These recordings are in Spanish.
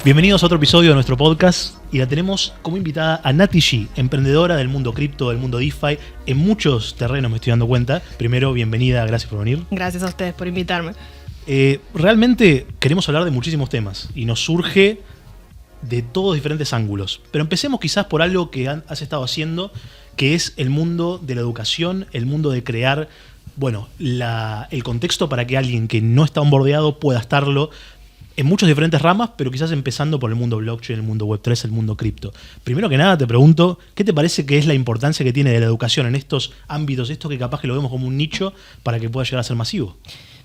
Bienvenidos a otro episodio de nuestro podcast y la tenemos como invitada a Nati G, emprendedora del mundo cripto, del mundo DeFi, en muchos terrenos me estoy dando cuenta. Primero, bienvenida, gracias por venir. Gracias a ustedes por invitarme. Realmente queremos hablar de muchísimos temas y nos surge de todos diferentes ángulos. Pero empecemos quizás por algo que has estado haciendo, que es el mundo de la educación, el mundo de crear, el contexto para que alguien que no está onboardeado pueda estarlo en muchas diferentes ramas, pero quizás empezando por el mundo blockchain, el mundo Web3, el mundo cripto. Primero que nada te pregunto, ¿qué te parece que es la importancia que tiene de la educación en estos ámbitos, esto que capaz que lo vemos como un nicho para que pueda llegar a ser masivo?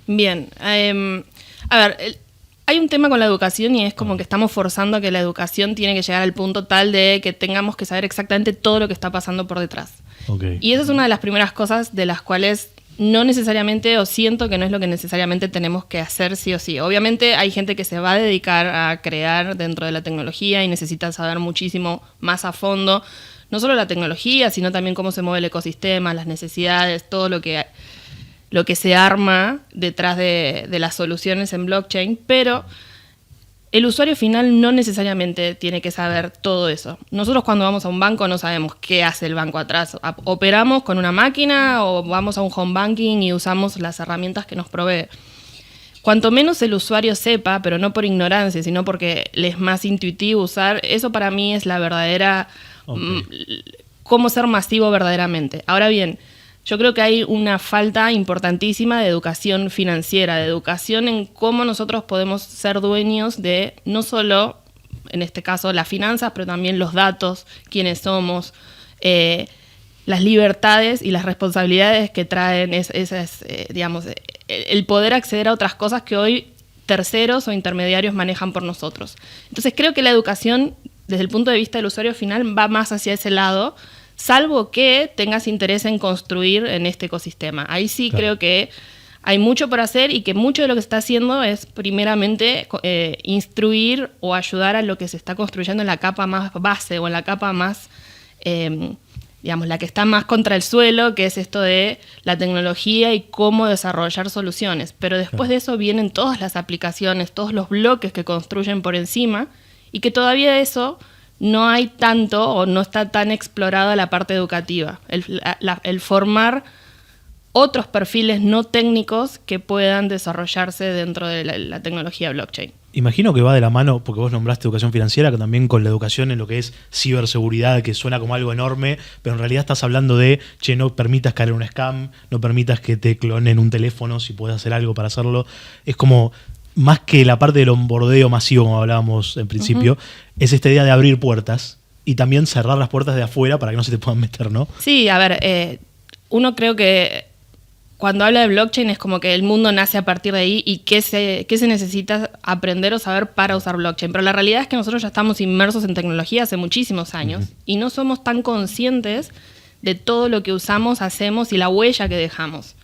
Bien, hay un tema con la educación y es como que estamos forzando a que la educación tiene que llegar al punto tal de que tengamos que saber exactamente todo lo que está pasando por detrás. Okay. Y esa es una de las primeras cosas de las cuales no necesariamente, o siento que no es lo que necesariamente tenemos que hacer sí o sí. Obviamente hay gente que se va a dedicar a crear dentro de la tecnología y necesita saber muchísimo más a fondo, no solo la tecnología, sino también cómo se mueve el ecosistema, las necesidades, todo lo que se arma detrás de las soluciones en blockchain, pero el usuario final no necesariamente tiene que saber todo eso. Nosotros cuando vamos a un banco no sabemos qué hace el banco atrás. ¿Operamos con una máquina o vamos a un home banking y usamos las herramientas que nos provee? Cuanto menos el usuario sepa, pero no por ignorancia, sino porque le es más intuitivo usar, eso para mí es la verdadera... cómo ser masivo verdaderamente. Ahora bien, yo creo que hay una falta importantísima de educación financiera, de educación en cómo nosotros podemos ser dueños de no solo, en este caso, las finanzas, pero también los datos, quiénes somos, las libertades y las responsabilidades que traen el poder acceder a otras cosas que hoy terceros o intermediarios manejan por nosotros. Entonces creo que la educación, desde el punto de vista del usuario final, va más hacia ese lado, salvo que tengas interés en construir en este ecosistema. Ahí sí claro. Creo que hay mucho por hacer y que mucho de lo que se está haciendo es primeramente instruir o ayudar a lo que se está construyendo en la capa más base o en la capa más, la que está más contra el suelo, que es esto de la tecnología y cómo desarrollar soluciones. Pero después de eso vienen todas las aplicaciones, todos los bloques que construyen por encima y que todavía eso no hay tanto o no está tan explorada la parte educativa, el formar otros perfiles no técnicos que puedan desarrollarse dentro de la tecnología blockchain. Imagino que va de la mano, porque vos nombraste educación financiera, que también con la educación en lo que es ciberseguridad, que suena como algo enorme, pero en realidad estás hablando de, no permitas caer en un scam, no permitas que te clonen un teléfono si puedes hacer algo para hacerlo. Es como... más que la parte del onboardeo masivo, como hablábamos en principio, es esta idea de abrir puertas y también cerrar las puertas de afuera para que no se te puedan meter, ¿no? Sí, uno creo que cuando habla de blockchain es como que el mundo nace a partir de ahí y qué se necesita aprender o saber para usar blockchain. Pero la realidad es que nosotros ya estamos inmersos en tecnología hace muchísimos años y no somos tan conscientes de todo lo que usamos, hacemos y la huella que dejamos.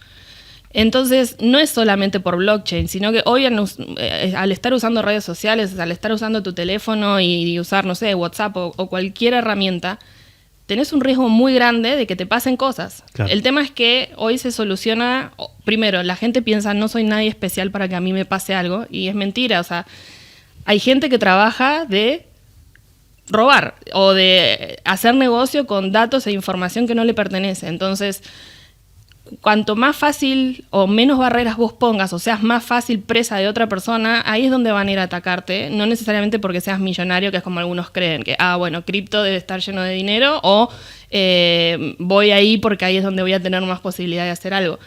Entonces, no es solamente por blockchain, sino que hoy al estar usando redes sociales, al estar usando tu teléfono y usar, WhatsApp o cualquier herramienta, tenés un riesgo muy grande de que te pasen cosas. Claro. El tema es que hoy se soluciona, primero, la gente piensa, no soy nadie especial para que a mí me pase algo, y es mentira. O sea, hay gente que trabaja de robar o de hacer negocio con datos e información que no le pertenece. Entonces, cuanto más fácil o menos barreras vos pongas o seas más fácil presa de otra persona, ahí es donde van a ir a atacarte, no necesariamente porque seas millonario, que es como algunos creen, que cripto debe estar lleno de dinero o voy ahí porque ahí es donde voy a tener más posibilidad de hacer algo.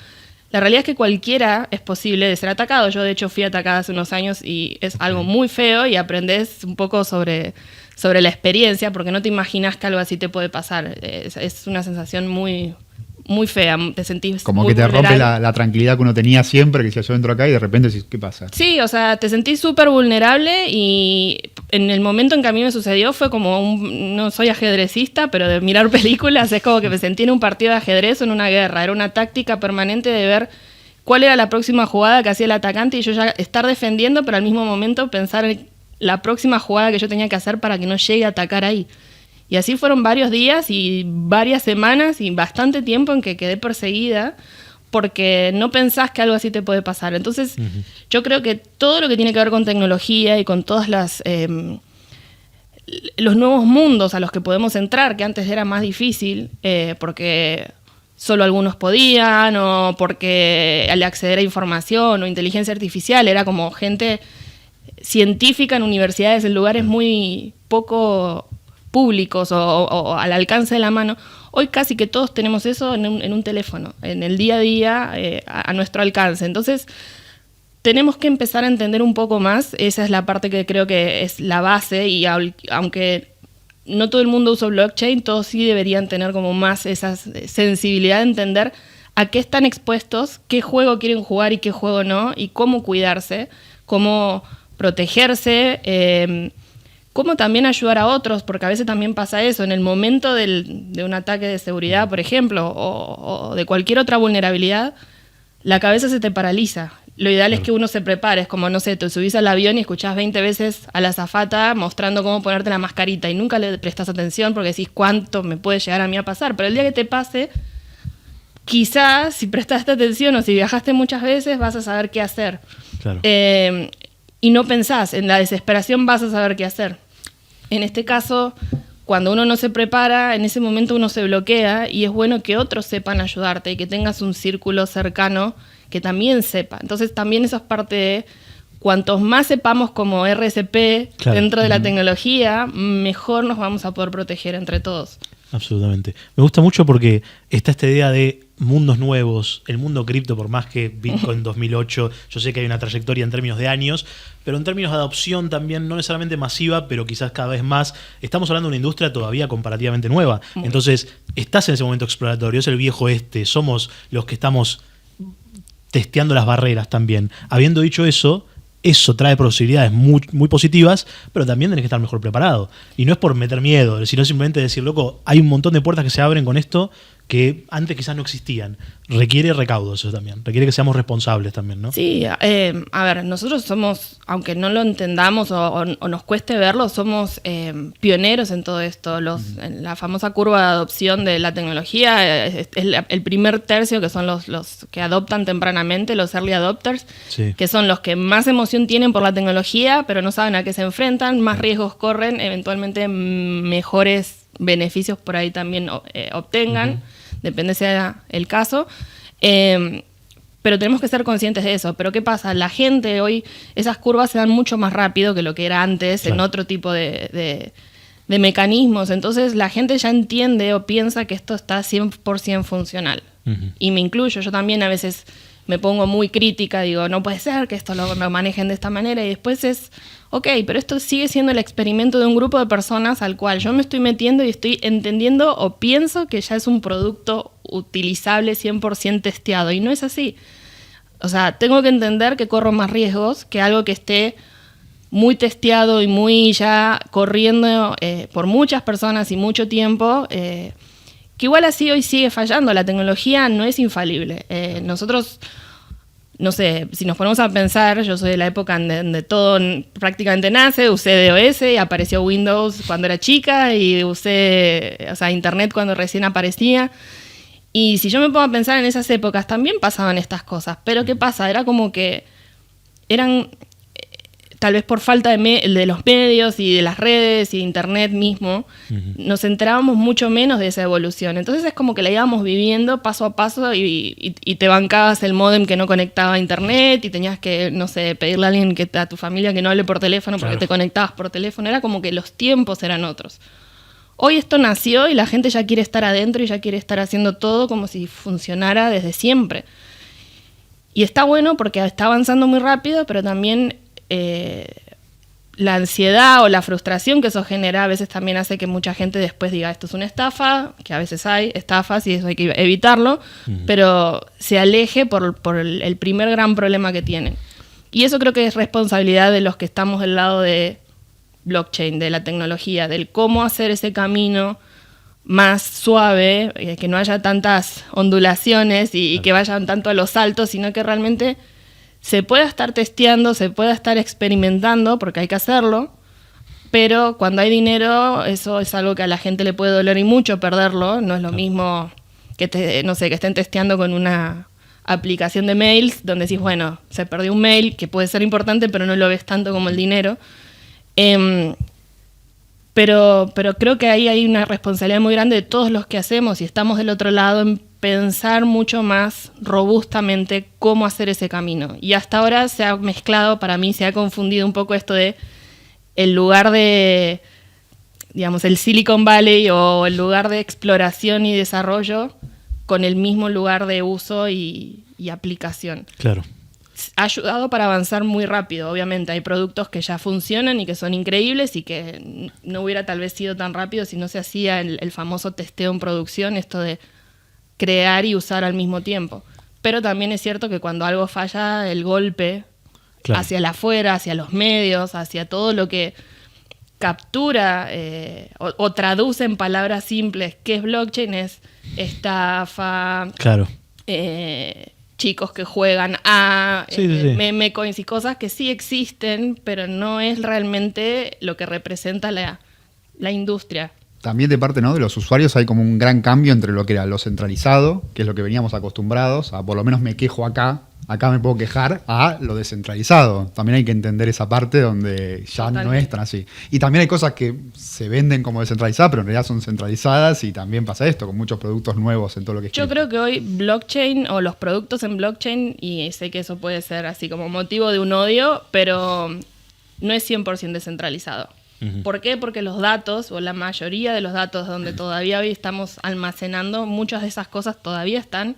La realidad es que cualquiera es posible de ser atacado. Yo de hecho fui atacada hace unos años y es algo muy feo y aprendés un poco sobre la experiencia porque no te imaginas que algo así te puede pasar. Es una sensación muy... muy fea, te sentís como muy que te vulnerable. rompe la tranquilidad que uno tenía siempre, que decía yo entro acá y de repente decís, ¿qué pasa? Sí, o sea, te sentís súper vulnerable y en el momento en que a mí me sucedió fue como no soy ajedrecista, pero de mirar películas es como que me sentí en un partido de ajedrez o en una guerra. Era una táctica permanente de ver cuál era la próxima jugada que hacía el atacante y yo ya estar defendiendo, pero al mismo momento pensar en la próxima jugada que yo tenía que hacer para que no llegue a atacar ahí. Y así fueron varios días y varias semanas y bastante tiempo en que quedé perseguida porque no pensás que algo así te puede pasar. Entonces, yo creo que todo lo que tiene que ver con tecnología y con todas los nuevos mundos a los que podemos entrar, que antes era más difícil, porque solo algunos podían, o porque al acceder a información o inteligencia artificial era como gente científica en universidades, en lugares muy poco públicos o al alcance de la mano. Hoy casi que todos tenemos eso en un teléfono, en el día a día, a nuestro alcance. Entonces, tenemos que empezar a entender un poco más. Esa es la parte que creo que es la base, y aunque no todo el mundo usa blockchain, todos sí deberían tener como más esa sensibilidad de entender a qué están expuestos, qué juego quieren jugar y qué juego no, y cómo cuidarse, cómo protegerse, cómo también ayudar a otros, porque a veces también pasa eso, en el momento de un ataque de seguridad, por ejemplo, o de cualquier otra vulnerabilidad, la cabeza se te paraliza. Lo ideal es que uno se prepare, es como, no sé, te subís al avión y escuchás 20 veces a la azafata mostrando cómo ponerte la mascarita y nunca le prestás atención porque decís cuánto me puede llegar a mí a pasar, pero el día que te pase, quizás si prestaste atención o si viajaste muchas veces vas a saber qué hacer. Claro. Y no pensás, en la desesperación vas a saber qué hacer. En este caso, cuando uno no se prepara, en ese momento uno se bloquea, y es bueno que otros sepan ayudarte y que tengas un círculo cercano que también sepa. Entonces también eso es parte de, cuantos más sepamos como RSP dentro de la tecnología, mejor nos vamos a poder proteger entre todos. Absolutamente. Me gusta mucho porque está esta idea de mundos nuevos, el mundo cripto, por más que Bitcoin 2008, yo sé que hay una trayectoria en términos de años, pero en términos de adopción también, no necesariamente masiva, pero quizás cada vez más. Estamos hablando de una industria todavía comparativamente nueva. Entonces, estás en ese momento exploratorio, es el viejo somos los que estamos testeando las barreras también. Habiendo dicho eso trae posibilidades muy, muy positivas, pero también tenés que estar mejor preparado. Y no es por meter miedo, sino simplemente decir, loco, hay un montón de puertas que se abren con esto que antes quizás no existían. Requiere recaudos eso también, requiere que seamos responsables también, ¿no? Sí, a ver, nosotros somos, aunque no lo entendamos o nos cueste verlo, somos pioneros en todo esto. En la famosa curva de adopción de la tecnología es el primer tercio, que son los que adoptan tempranamente, los early adopters, que son los que más emoción tienen por la tecnología, pero no saben a qué se enfrentan, más riesgos corren, eventualmente mejores beneficios por ahí también obtengan, depende sea el caso, pero tenemos que ser conscientes de eso. Pero ¿qué pasa? La gente hoy, esas curvas se dan mucho más rápido que lo que era antes, en otro tipo de mecanismos. Entonces la gente ya entiende o piensa que esto está 100% funcional. Y me incluyo, yo también a veces me pongo muy crítica, digo, no puede ser que esto lo manejen de esta manera, y después es, ok, pero esto sigue siendo el experimento de un grupo de personas al cual yo me estoy metiendo y estoy entendiendo o pienso que ya es un producto utilizable 100% testeado, y no es así. O sea, tengo que entender que corro más riesgos que algo que esté muy testeado y muy ya corriendo por muchas personas y mucho tiempo, que igual así hoy sigue fallando. La tecnología no es infalible. Nosotros, no sé, si nos ponemos a pensar, yo soy de la época donde todo prácticamente nace, usé DOS y apareció Windows cuando era chica, y usé, Internet cuando recién aparecía. Y si yo me pongo a pensar en esas épocas, también pasaban estas cosas. Pero ¿qué pasa? Era como que eran, tal vez por falta de los medios y de las redes y de Internet mismo, nos enterábamos mucho menos de esa evolución. Entonces es como que la íbamos viviendo paso a paso, y te bancabas el módem que no conectaba a Internet, y tenías que, no sé, pedirle a alguien, a tu familia, que no hable por teléfono porque te conectabas por teléfono. Era como que los tiempos eran otros. Hoy esto nació y la gente ya quiere estar adentro y ya quiere estar haciendo todo como si funcionara desde siempre. Y está bueno porque está avanzando muy rápido, pero también la ansiedad o la frustración que eso genera a veces también hace que mucha gente después diga, esto es una estafa, que a veces hay estafas y eso hay que evitarlo, pero se aleje por el primer gran problema que tienen. Y eso creo que es responsabilidad de los que estamos del lado de blockchain, de la tecnología, del cómo hacer ese camino más suave, que no haya tantas ondulaciones y que vayan tanto a los saltos, sino que realmente se pueda estar testeando, se pueda estar experimentando, porque hay que hacerlo, pero cuando hay dinero, eso es algo que a la gente le puede doler y mucho perderlo. No es lo mismo que que estén testeando con una aplicación de mails, donde decís, bueno, se perdió un mail, que puede ser importante, pero no lo ves tanto como el dinero. Pero creo que ahí hay una responsabilidad muy grande de todos los que hacemos y estamos del otro lado en pensar mucho más robustamente cómo hacer ese camino. Y hasta ahora se ha mezclado, para mí se ha confundido un poco esto de el lugar de, digamos, el Silicon Valley o el lugar de exploración y desarrollo con el mismo lugar de uso y aplicación. Claro. Ha ayudado para avanzar muy rápido, obviamente. Hay productos que ya funcionan y que son increíbles y que no hubiera tal vez sido tan rápido si no se hacía el famoso testeo en producción, esto de crear y usar al mismo tiempo. Pero también es cierto que cuando algo falla, el golpe hacia el afuera, hacia los medios, hacia todo lo que captura o traduce en palabras simples qué es blockchain, es estafa, chicos que juegan a meme coins y cosas que sí existen, pero no es realmente lo que representa la industria. También de parte, ¿no?, de los usuarios hay como un gran cambio entre lo que era lo centralizado, que es lo que veníamos acostumbrados, a por lo menos me quejo acá me puedo quejar, a lo descentralizado. También hay que entender esa parte donde ya no es tan así. Y también hay cosas que se venden como descentralizadas, pero en realidad son centralizadas, y también pasa esto, con muchos productos nuevos en todo lo que es. Yo creo que hoy blockchain o los productos en blockchain, y sé que eso puede ser así como motivo de un odio, pero no es 100% descentralizado. ¿Por qué? Porque los datos, o la mayoría de los datos donde todavía hoy estamos almacenando, muchas de esas cosas todavía están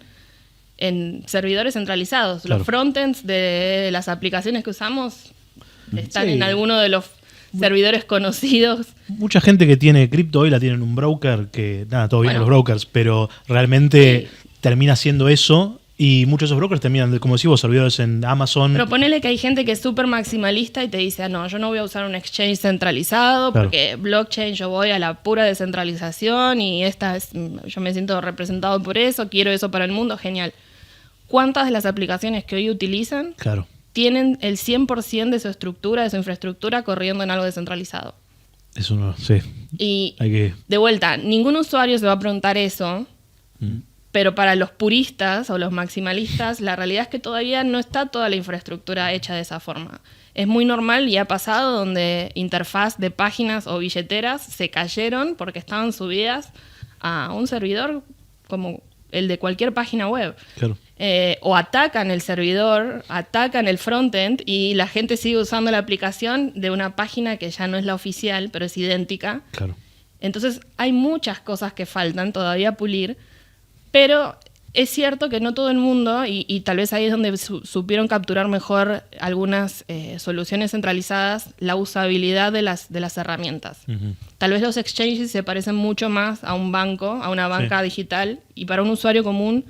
en servidores centralizados. Claro. Los frontends de las aplicaciones que usamos están en alguno de los servidores conocidos. Mucha gente que tiene cripto hoy la tiene en un broker, que nada, todo bien en los brokers, pero realmente termina siendo eso. Y muchos de esos brokers terminan, como decís vos, servidores en Amazon. Pero ponele que hay gente que es súper maximalista y te dice, no, yo no voy a usar un exchange centralizado, porque blockchain yo voy a la pura descentralización y yo me siento representado por eso, quiero eso para el mundo, genial. ¿Cuántas de las aplicaciones que hoy utilizan tienen el 100% de su estructura, de su infraestructura corriendo en algo descentralizado? Eso no, sí. Y de vuelta, ningún usuario se va a preguntar eso. Pero para los puristas o los maximalistas, la realidad es que todavía no está toda la infraestructura hecha de esa forma. Es muy normal y ha pasado donde interfaz de páginas o billeteras se cayeron porque estaban subidas a un servidor como el de cualquier página web. Claro. O atacan el servidor, atacan el frontend y la gente sigue usando la aplicación de una página que ya no es la oficial, pero es idéntica. Claro. Entonces hay muchas cosas que faltan todavía pulir. Pero es cierto que no todo el mundo, y tal vez ahí es donde supieron capturar mejor algunas soluciones centralizadas, la usabilidad de las herramientas. Tal vez los exchanges se parecen mucho más a un banco, a una banca digital, y para un usuario común,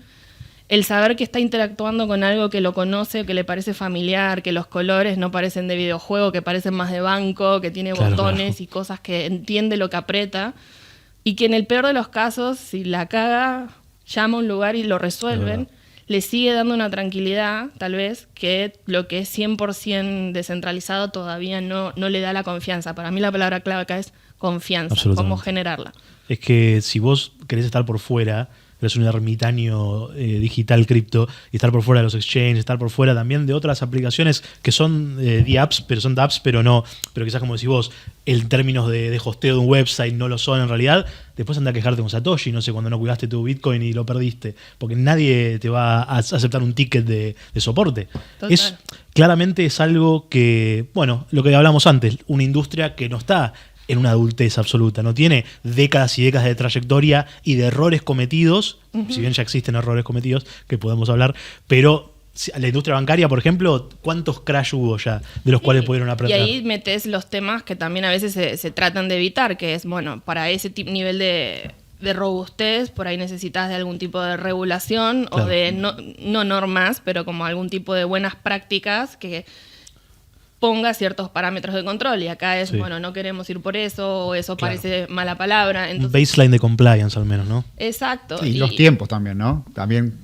el saber que está interactuando con algo que lo conoce, que le parece familiar, que los colores no parecen de videojuego, que parecen más de banco, que tiene botones y cosas que entiende lo que aprieta, y que en el peor de los casos, si la caga, llama a un lugar y lo resuelven, le sigue dando una tranquilidad, tal vez, que lo que es 100% descentralizado todavía no le da la confianza. Para mí la palabra clave acá es confianza, cómo generarla. Es que si vos querés estar por fuera, eres un ermitaño digital cripto, y estar por fuera de los exchanges, estar por fuera también de otras aplicaciones que son DApps, pero son dApps, pero quizás como decís vos, en términos de hosteo de un website no lo son en realidad. Después anda a quejarte con Satoshi, no sé, cuando no cuidaste tu Bitcoin y lo perdiste, porque nadie te va a aceptar un ticket de soporte. Claramente es algo que, bueno, lo que hablamos antes, una industria que no está en una adultez absoluta, no tiene décadas y décadas de trayectoria y de errores cometidos, si bien ya existen errores cometidos que podemos hablar, pero la industria bancaria, por ejemplo, ¿cuántos crash hubo ya de los cuales pudieron aprender? Y ahí metes los temas que también a veces se tratan de evitar, que es, bueno, para ese nivel de robustez, por ahí necesitas de algún tipo de regulación o de, no normas, pero como algún tipo de buenas prácticas que ponga ciertos parámetros de control, y acá es, bueno, no queremos ir por eso, o eso parece mala palabra. Entonces, un baseline de compliance al menos, ¿no? Exacto. Sí, y los tiempos también, ¿no? También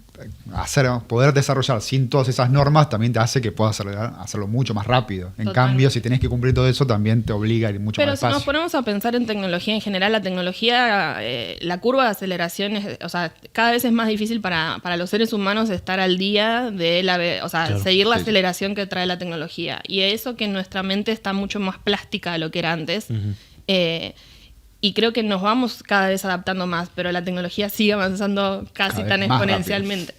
poder desarrollar sin todas esas normas también te hace que puedas hacerlo mucho más rápido. En Totalmente. cambio, si tenés que cumplir todo eso, también te obliga a ir mucho Pero más si nos despacio. ponemos a pensar en tecnología en general, la tecnología, la curva de aceleración, o sea, cada vez es más difícil para los seres humanos estar al día de Claro, seguir la sí. aceleración que trae la tecnología. Y eso que nuestra mente está mucho más plástica de lo que era antes. Ujú. Y creo que nos vamos cada vez adaptando más, pero la tecnología sigue avanzando casi Cada tan vez más exponencialmente.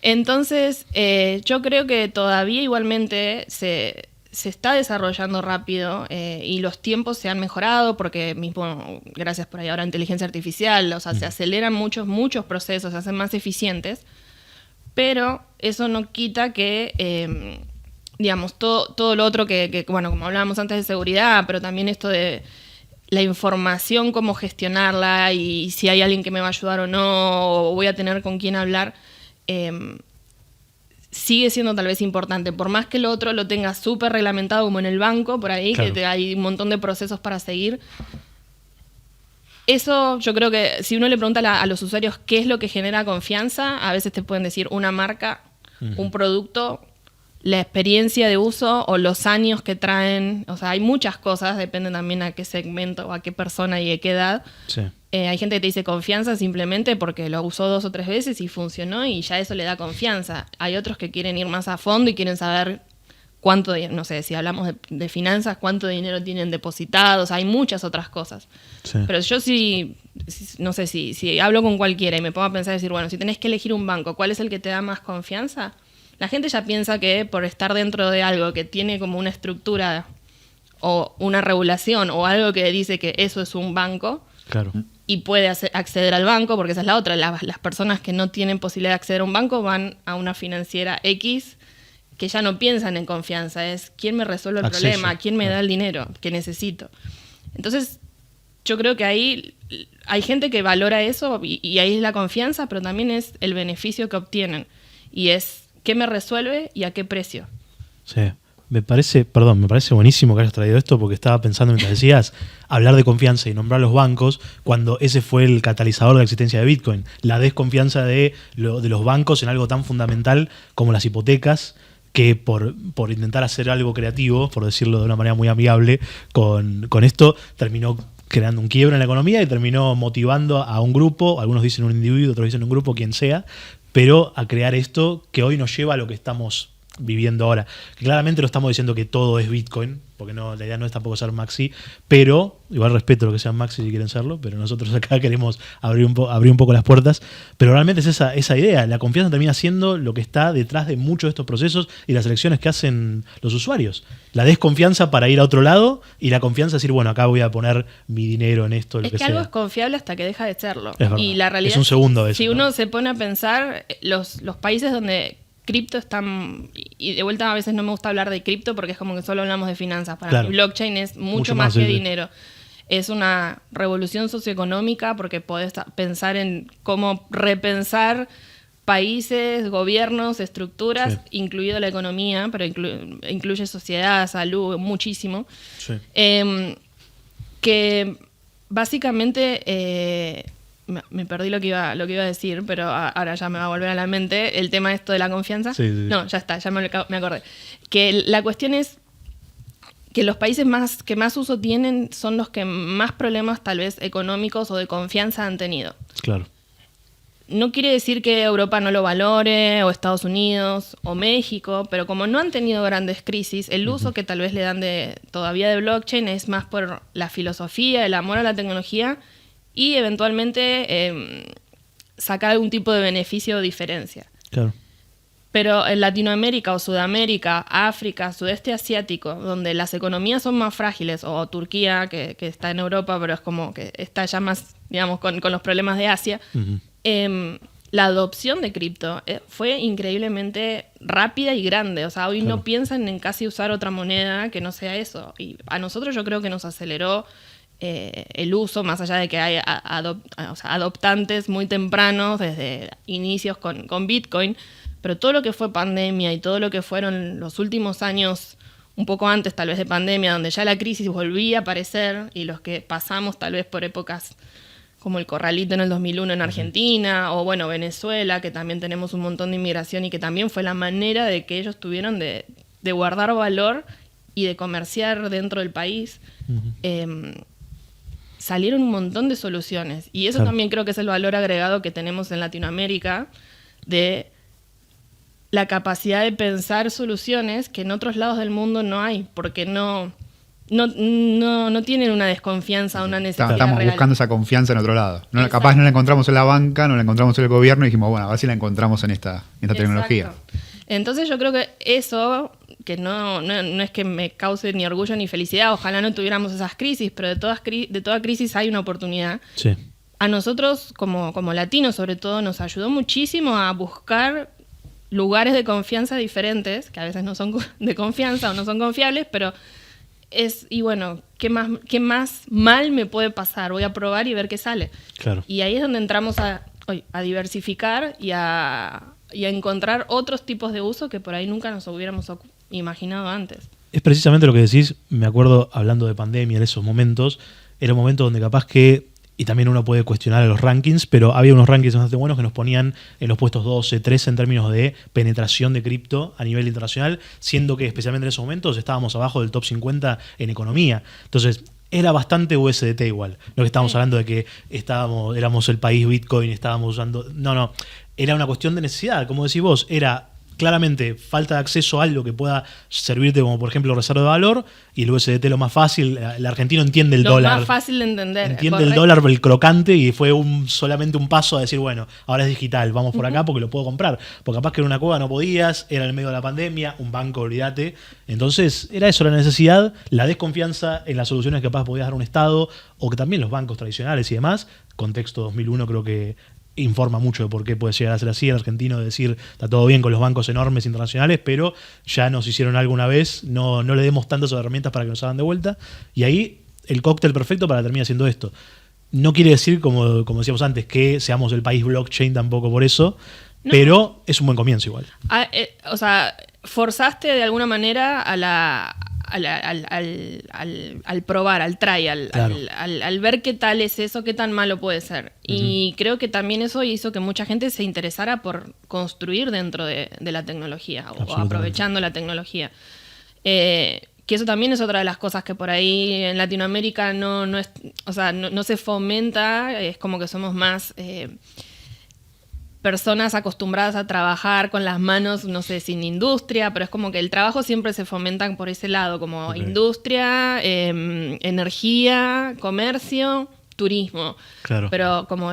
Entonces, yo creo que todavía igualmente se está desarrollando rápido y los tiempos se han mejorado porque mismo, gracias por ahí ahora inteligencia artificial, o sea, se aceleran muchos procesos, se hacen más eficientes, pero eso no quita que, digamos, todo lo otro que, bueno, como hablábamos antes de seguridad, pero también esto de la información, cómo gestionarla y si hay alguien que me va a ayudar o no, o voy a tener con quién hablar, sigue siendo tal vez importante. Por más que lo otro lo tenga súper reglamentado como en el banco, por ahí, Claro. que hay un montón de procesos para seguir. Eso yo creo que si uno le pregunta a los usuarios qué es lo que genera confianza, a veces te pueden decir una marca, un producto, la experiencia de uso o los años que traen. O sea, hay muchas cosas, depende también a qué segmento o a qué persona y de qué edad. Sí. Hay gente que te dice confianza simplemente porque lo usó 2 o 3 veces y funcionó y ya eso le da confianza. Hay otros que quieren ir más a fondo y quieren saber cuánto, no sé, si hablamos de finanzas, cuánto dinero tienen depositados. Hay muchas otras cosas. Sí. Pero yo no sé, si hablo con cualquiera y me pongo a pensar y decir, bueno, si tenés que elegir un banco, ¿cuál es el que te da más confianza? La gente ya piensa que por estar dentro de algo que tiene como una estructura o una regulación o algo que dice que eso es un banco Claro. y puede acceder al banco, porque esa es la otra, las personas que no tienen posibilidad de acceder a un banco van a una financiera X que ya no piensan en confianza, es quién me resuelve el Acceso, problema, quién me claro. da el dinero que necesito. Entonces, yo creo que ahí hay gente que valora eso y ahí es la confianza, pero también es el beneficio que obtienen. Y es qué me resuelve y a qué precio. Sí. Me parece buenísimo que hayas traído esto porque estaba pensando mientras decías hablar de confianza y nombrar los bancos cuando ese fue el catalizador de la existencia de Bitcoin. La desconfianza de los bancos en algo tan fundamental como las hipotecas, que por intentar hacer algo creativo, por decirlo de una manera muy amigable, con esto terminó creando un quiebre en la economía y terminó motivando a un grupo, algunos dicen un individuo, otros dicen un grupo, quien sea, pero a crear esto que hoy nos lleva a lo que estamos viviendo ahora. Claramente no estamos diciendo que todo es Bitcoin, porque no, la idea no es tampoco ser maxi, pero igual respeto lo que sean maxi si quieren serlo, pero nosotros acá queremos abrir un poco las puertas, pero realmente es esa idea. La confianza termina siendo lo que está detrás de muchos de estos procesos y las elecciones que hacen los usuarios. La desconfianza para ir a otro lado y la confianza decir, bueno, acá voy a poner mi dinero en esto, lo Es que que sea. algo es confiable hasta que deja de serlo. Es verdad. Y la realidad Es un segundo de eso, si ¿no? uno se pone a pensar, los países donde cripto están, y de vuelta a veces no me gusta hablar de cripto porque es como que solo hablamos de finanzas. Para Claro. mí blockchain es mucho más, más que sí, sí. dinero. Es una revolución socioeconómica porque podés pensar en cómo repensar países, gobiernos, estructuras, Sí. incluido la economía, pero incluye sociedad, salud, muchísimo. Sí. Que básicamente me perdí lo que iba a decir, pero ahora ya me va a volver a la mente el tema esto de la confianza. Sí, sí. No, ya está, ya me acordé. Que la cuestión es que los países que más uso tienen son los que más problemas tal vez económicos o de confianza han tenido. Claro. No quiere decir que Europa no lo valore, o Estados Unidos, o México, pero como no han tenido grandes crisis, el uso que tal vez le dan todavía de blockchain es más por la filosofía, el amor a la tecnología y eventualmente sacar algún tipo de beneficio o diferencia. Claro. Pero en Latinoamérica o Sudamérica, África, Sudeste Asiático, donde las economías son más frágiles, o Turquía, que está en Europa, pero es como que está ya más, digamos, con los problemas de Asia, Ujú. la adopción de cripto fue increíblemente rápida y grande. O sea, hoy Claro. no piensan en casi usar otra moneda que no sea eso. Y a nosotros yo creo que nos aceleró el uso, más allá de que hay adoptantes muy tempranos, desde inicios con Bitcoin, pero todo lo que fue pandemia y todo lo que fueron los últimos años, un poco antes tal vez de pandemia, donde ya la crisis volvía a aparecer y los que pasamos tal vez por épocas como el Corralito en el 2001 en Argentina, o bueno, Venezuela, que también tenemos un montón de inmigración y que también fue la manera de que ellos tuvieron de guardar valor y de comerciar dentro del país. Salieron un montón de soluciones. Y eso también creo que es el valor agregado que tenemos en Latinoamérica, de la capacidad de pensar soluciones que en otros lados del mundo no hay, porque no tienen una desconfianza o una necesidad Estamos real. buscando esa confianza en otro lado. Exacto. Capaz no la encontramos en la banca, no la encontramos en el gobierno y dijimos, bueno, a ver si la encontramos en esta tecnología. Entonces yo creo que eso, que no es que me cause ni orgullo ni felicidad, ojalá no tuviéramos esas crisis, pero de toda crisis hay una oportunidad. Sí. A nosotros, como latinos sobre todo, nos ayudó muchísimo a buscar lugares de confianza diferentes, que a veces no son de confianza o no son confiables, pero y bueno, ¿qué más mal me puede pasar? Voy a probar y ver qué sale. Claro. Y ahí es donde entramos a diversificar y a encontrar otros tipos de uso que por ahí nunca nos hubiéramos imaginado antes. Es precisamente lo que decís. Me acuerdo, hablando de pandemia en esos momentos, era un momento donde capaz que, y también uno puede cuestionar los rankings, pero había unos rankings bastante buenos que nos ponían en los puestos 12, 13 en términos de penetración de cripto a nivel internacional, siendo que especialmente en esos momentos estábamos abajo del top 50 en economía. Entonces, era bastante USDT igual. No que estábamos hablando de que éramos el país Bitcoin, estábamos usando... No. Era una cuestión de necesidad, como decís vos, era claramente falta de acceso a algo que pueda servirte como, por ejemplo, reserva de valor, y el USDT lo más fácil. El argentino entiende el dólar. Lo más fácil de entender. Entiende el dólar, el crocante, y fue solamente un paso a decir, bueno, ahora es digital, vamos por acá porque lo puedo comprar. Porque capaz que en una cueva no podías, era en el medio de la pandemia, un banco, olvídate. Entonces, era eso la necesidad, la desconfianza en las soluciones que capaz podías dar un Estado, o que también los bancos tradicionales y demás. Contexto 2001 creo que informa mucho de por qué puede llegar a ser así el argentino, de decir, está todo bien con los bancos enormes internacionales, pero ya nos hicieron algo una vez, no le demos tantas herramientas para que nos hagan de vuelta. Y ahí el cóctel perfecto para terminar haciendo esto. No quiere decir, como decíamos antes, que seamos el país blockchain tampoco por eso, pero es un buen comienzo igual. O sea, forzaste de alguna manera al probar, al trial, claro. al ver qué tal es eso, qué tan malo puede ser. Y creo que también eso hizo que mucha gente se interesara por construir dentro de la tecnología o aprovechando la tecnología. Que eso también es otra de las cosas que por ahí en Latinoamérica no se fomenta. Es como que somos más personas acostumbradas a trabajar con las manos, no sé, sin industria, pero es como que el trabajo siempre se fomenta por ese lado, como industria, energía, comercio, turismo. Claro. Pero como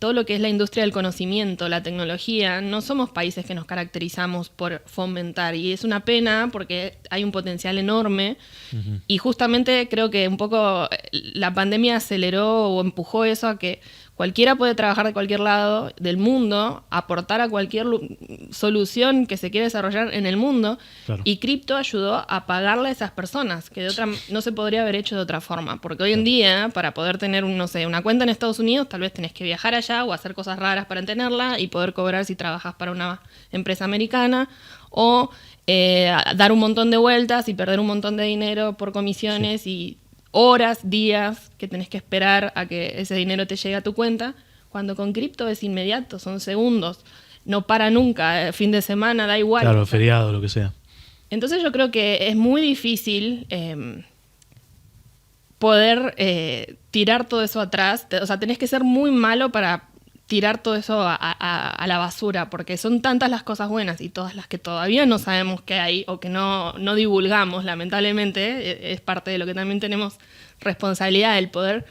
todo lo que es la industria del conocimiento, la tecnología, no somos países que nos caracterizamos por fomentar, y es una pena porque hay un potencial enorme. Y justamente creo que un poco la pandemia aceleró o empujó eso a que cualquiera puede trabajar de cualquier lado del mundo, aportar a cualquier solución que se quiera desarrollar en el mundo. Claro. Y cripto ayudó a pagarle a esas personas, que no se podría haber hecho de otra forma. Porque hoy en día, para poder tener una cuenta en Estados Unidos, tal vez tenés que viajar allá o hacer cosas raras para tenerla y poder cobrar si trabajas para una empresa americana, o dar un montón de vueltas y perder un montón de dinero por comisiones y horas, días que tenés que esperar a que ese dinero te llegue a tu cuenta, cuando con cripto es inmediato, son segundos, no para nunca, fin de semana, da igual. Claro, feriado, lo que sea. Entonces yo creo que es muy difícil poder tirar todo eso atrás. O sea, tenés que ser muy malo para tirar todo eso a la basura, porque son tantas las cosas buenas y todas las que todavía no sabemos que hay o que no divulgamos, lamentablemente. Es parte de lo que también tenemos responsabilidad, el poder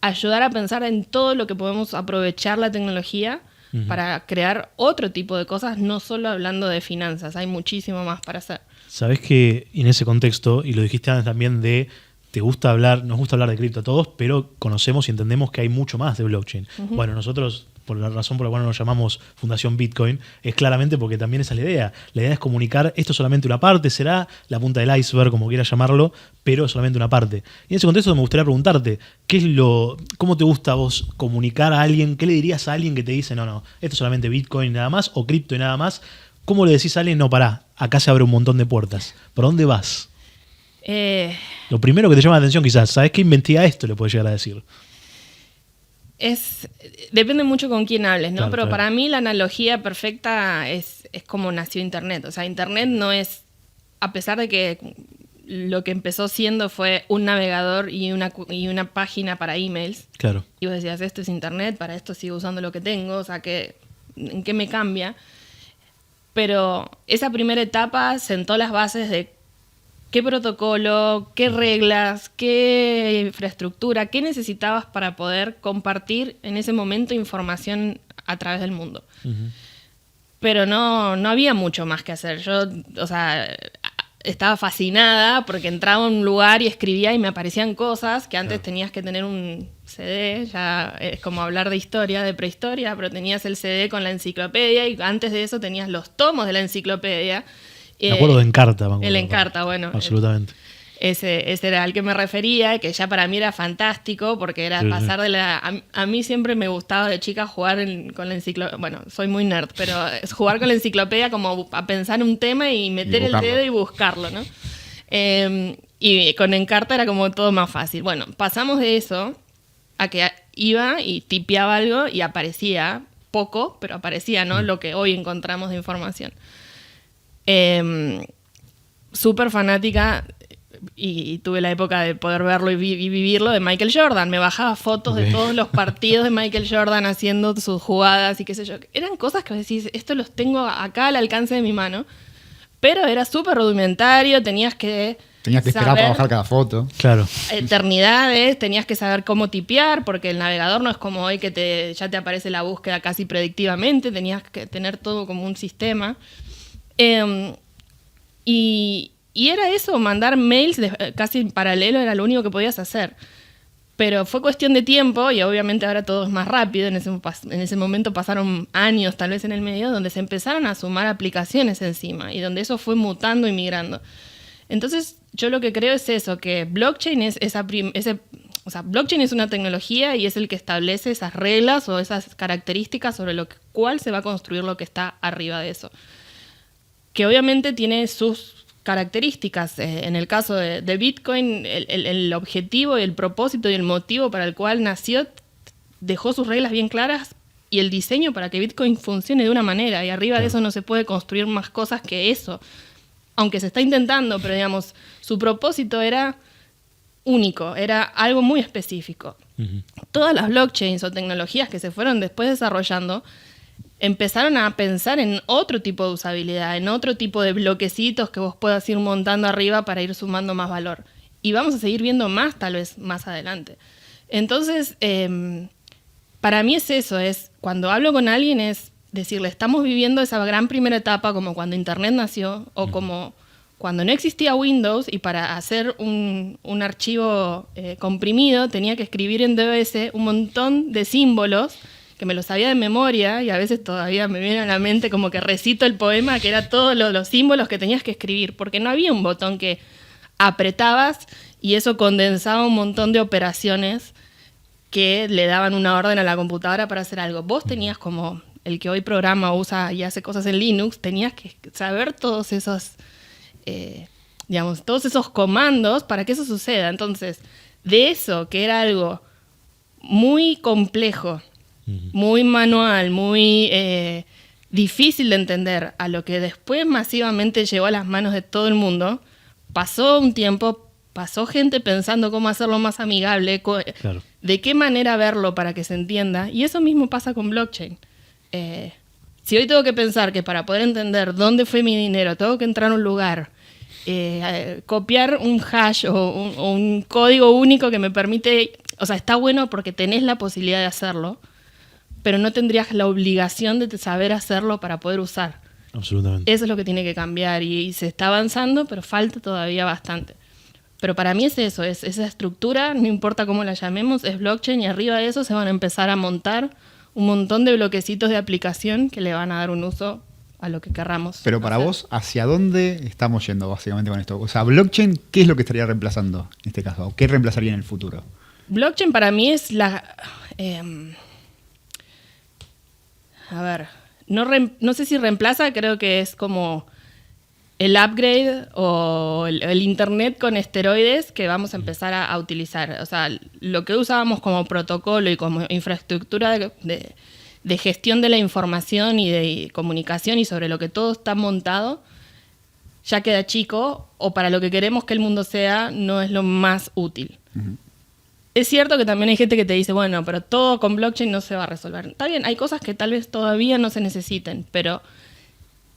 ayudar a pensar en todo lo que podemos aprovechar la tecnología para crear otro tipo de cosas, no solo hablando de finanzas, hay muchísimo más para hacer. Sabés que en ese contexto, y lo dijiste antes también nos gusta hablar de cripto a todos, pero conocemos y entendemos que hay mucho más de blockchain. Bueno, nosotros, por la razón por la cual nos llamamos Fundación Bitcoin, es claramente porque también esa es la idea. La idea es comunicar, esto es solamente una parte, será la punta del iceberg, como quieras llamarlo, pero es solamente una parte. Y en ese contexto me gustaría preguntarte, ¿cómo te gusta a vos comunicar a alguien? ¿Qué le dirías a alguien que te dice, no, esto es solamente Bitcoin y nada más, o cripto y nada más? ¿Cómo le decís a alguien, no, pará, acá se abre un montón de puertas? ¿Por dónde vas? Lo primero que te llama la atención quizás, ¿sabes qué? Investiga esto, le puedes llegar a decir. Depende mucho con quién hables, ¿no? Claro, Pero claro. para mí la analogía perfecta es como nació Internet. O sea, Internet no es, a pesar de que lo que empezó siendo fue un navegador y una página para emails, Claro. y vos decías, esto es Internet, para esto sigo usando lo que tengo, o sea, ¿en qué me cambia? Pero esa primera etapa sentó las bases de qué protocolo, qué reglas, qué infraestructura, qué necesitabas para poder compartir en ese momento información a través del mundo. Ujú. Pero no había mucho más que hacer. Yo, o sea, estaba fascinada porque entraba a un lugar y escribía y me aparecían cosas que antes Claro. tenías que tener un CD, ya es como hablar de historia, de prehistoria, pero tenías el CD con la enciclopedia y antes de eso tenías los tomos de la enciclopedia. Me acuerdo de Encarta. Me acuerdo. El Encarta, bueno. Absolutamente. Ese era al que me refería, que ya para mí era fantástico, porque era Sí, pasar de la... A mí siempre me gustaba de chica jugar con la enciclopedia, bueno, soy muy nerd, pero es jugar con la enciclopedia como a pensar un tema y meter el buscarlo. dedo y buscarlo, ¿no? Y con Encarta era como todo más fácil. Bueno, pasamos de eso a que iba y tipeaba algo y aparecía poco, pero aparecía, ¿no? Lo que hoy encontramos de información. Súper fanática y tuve la época de poder verlo y vivirlo de Michael Jordan. Me bajaba fotos de todos los partidos de Michael Jordan haciendo sus jugadas y qué sé yo. Eran cosas que decís, esto los tengo acá al alcance de mi mano, pero era súper rudimentario, tenías que esperar para bajar cada foto. Claro. eternidades, tenías que saber cómo tipear, porque el navegador no es como hoy que ya te aparece la búsqueda casi predictivamente, tenías que tener todo como un sistema. Y era eso, mandar mails casi en paralelo era lo único que podías hacer. Pero fue cuestión de tiempo y obviamente ahora todo es más rápido. En ese momento pasaron años tal vez en el medio donde se empezaron a sumar aplicaciones encima y donde eso fue mutando y migrando. Entonces yo lo que creo es eso, que blockchain es blockchain es una tecnología y es el que establece esas reglas o esas características sobre cuál se va a construir lo que está arriba de eso. Que obviamente tiene sus características. En el caso de Bitcoin, el objetivo y el propósito y el motivo para el cual nació dejó sus reglas bien claras y el diseño para que Bitcoin funcione de una manera. Y arriba de eso no se puede construir más cosas que eso. Aunque se está intentando, pero digamos, su propósito era único, era algo muy específico. Ujú. Todas las blockchains o tecnologías que se fueron después desarrollando empezaron a pensar en otro tipo de usabilidad, en otro tipo de bloquecitos que vos puedas ir montando arriba para ir sumando más valor. Y vamos a seguir viendo más, tal vez, más adelante. Entonces, para mí es eso, es cuando hablo con alguien es decirle, estamos viviendo esa gran primera etapa como cuando Internet nació o como cuando no existía Windows y para hacer un archivo comprimido tenía que escribir en DOS un montón de símbolos que me lo sabía de memoria y a veces todavía me viene a la mente como que recito el poema, que era todos los símbolos que tenías que escribir, porque no había un botón que apretabas y eso condensaba un montón de operaciones que le daban una orden a la computadora para hacer algo. Vos tenías como el que hoy programa, usa y hace cosas en Linux, tenías que saber todos esos, todos esos comandos para que eso suceda. Entonces, de eso, que era algo muy complejo, muy manual, muy difícil de entender, a lo que después masivamente llegó a las manos de todo el mundo, pasó un tiempo, pasó gente pensando cómo hacerlo más amigable, Claro. de qué manera verlo para que se entienda, y eso mismo pasa con blockchain. Si hoy tengo que pensar que para poder entender dónde fue mi dinero, tengo que entrar a un lugar, copiar un hash o un código único que me permite, o sea, está bueno porque tenés la posibilidad de hacerlo, pero no tendrías la obligación de saber hacerlo para poder usar. Absolutamente. Eso es lo que tiene que cambiar y se está avanzando, pero falta todavía bastante. Pero para mí es eso, es esa estructura, no importa cómo la llamemos, es blockchain y arriba de eso se van a empezar a montar un montón de bloquecitos de aplicación que le van a dar un uso a lo que querramos. Pero para hacer. vos, ¿hacia dónde estamos yendo básicamente con esto? O sea, blockchain, ¿qué es lo que estaría reemplazando en este caso? ¿O qué reemplazaría en el futuro? Blockchain para mí es la... no sé si reemplaza, creo que es como el upgrade o el internet con esteroides que vamos a empezar a utilizar. O sea, lo que usábamos como protocolo y como infraestructura de gestión de la información y de comunicación y sobre lo que todo está montado, ya queda chico, o para lo que queremos que el mundo sea, no es lo más útil. Uh-huh. Es cierto que también hay gente que te dice, bueno, pero todo con blockchain no se va a resolver. Está bien, hay cosas que tal vez todavía no se necesiten, pero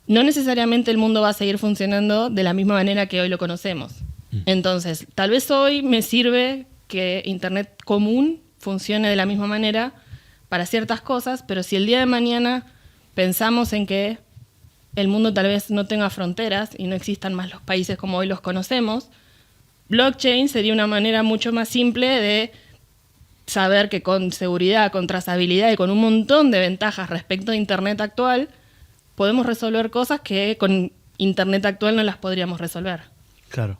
no necesariamente el mundo va a seguir funcionando de la misma manera que hoy lo conocemos. Entonces, tal vez hoy me sirve que Internet común funcione de la misma manera para ciertas cosas, pero si el día de mañana pensamos en que el mundo tal vez no tenga fronteras y no existan más los países como hoy los conocemos, blockchain sería una manera mucho más simple de saber que con seguridad, con trazabilidad y con un montón de ventajas respecto a Internet actual, podemos resolver cosas que con Internet actual no las podríamos resolver. Claro.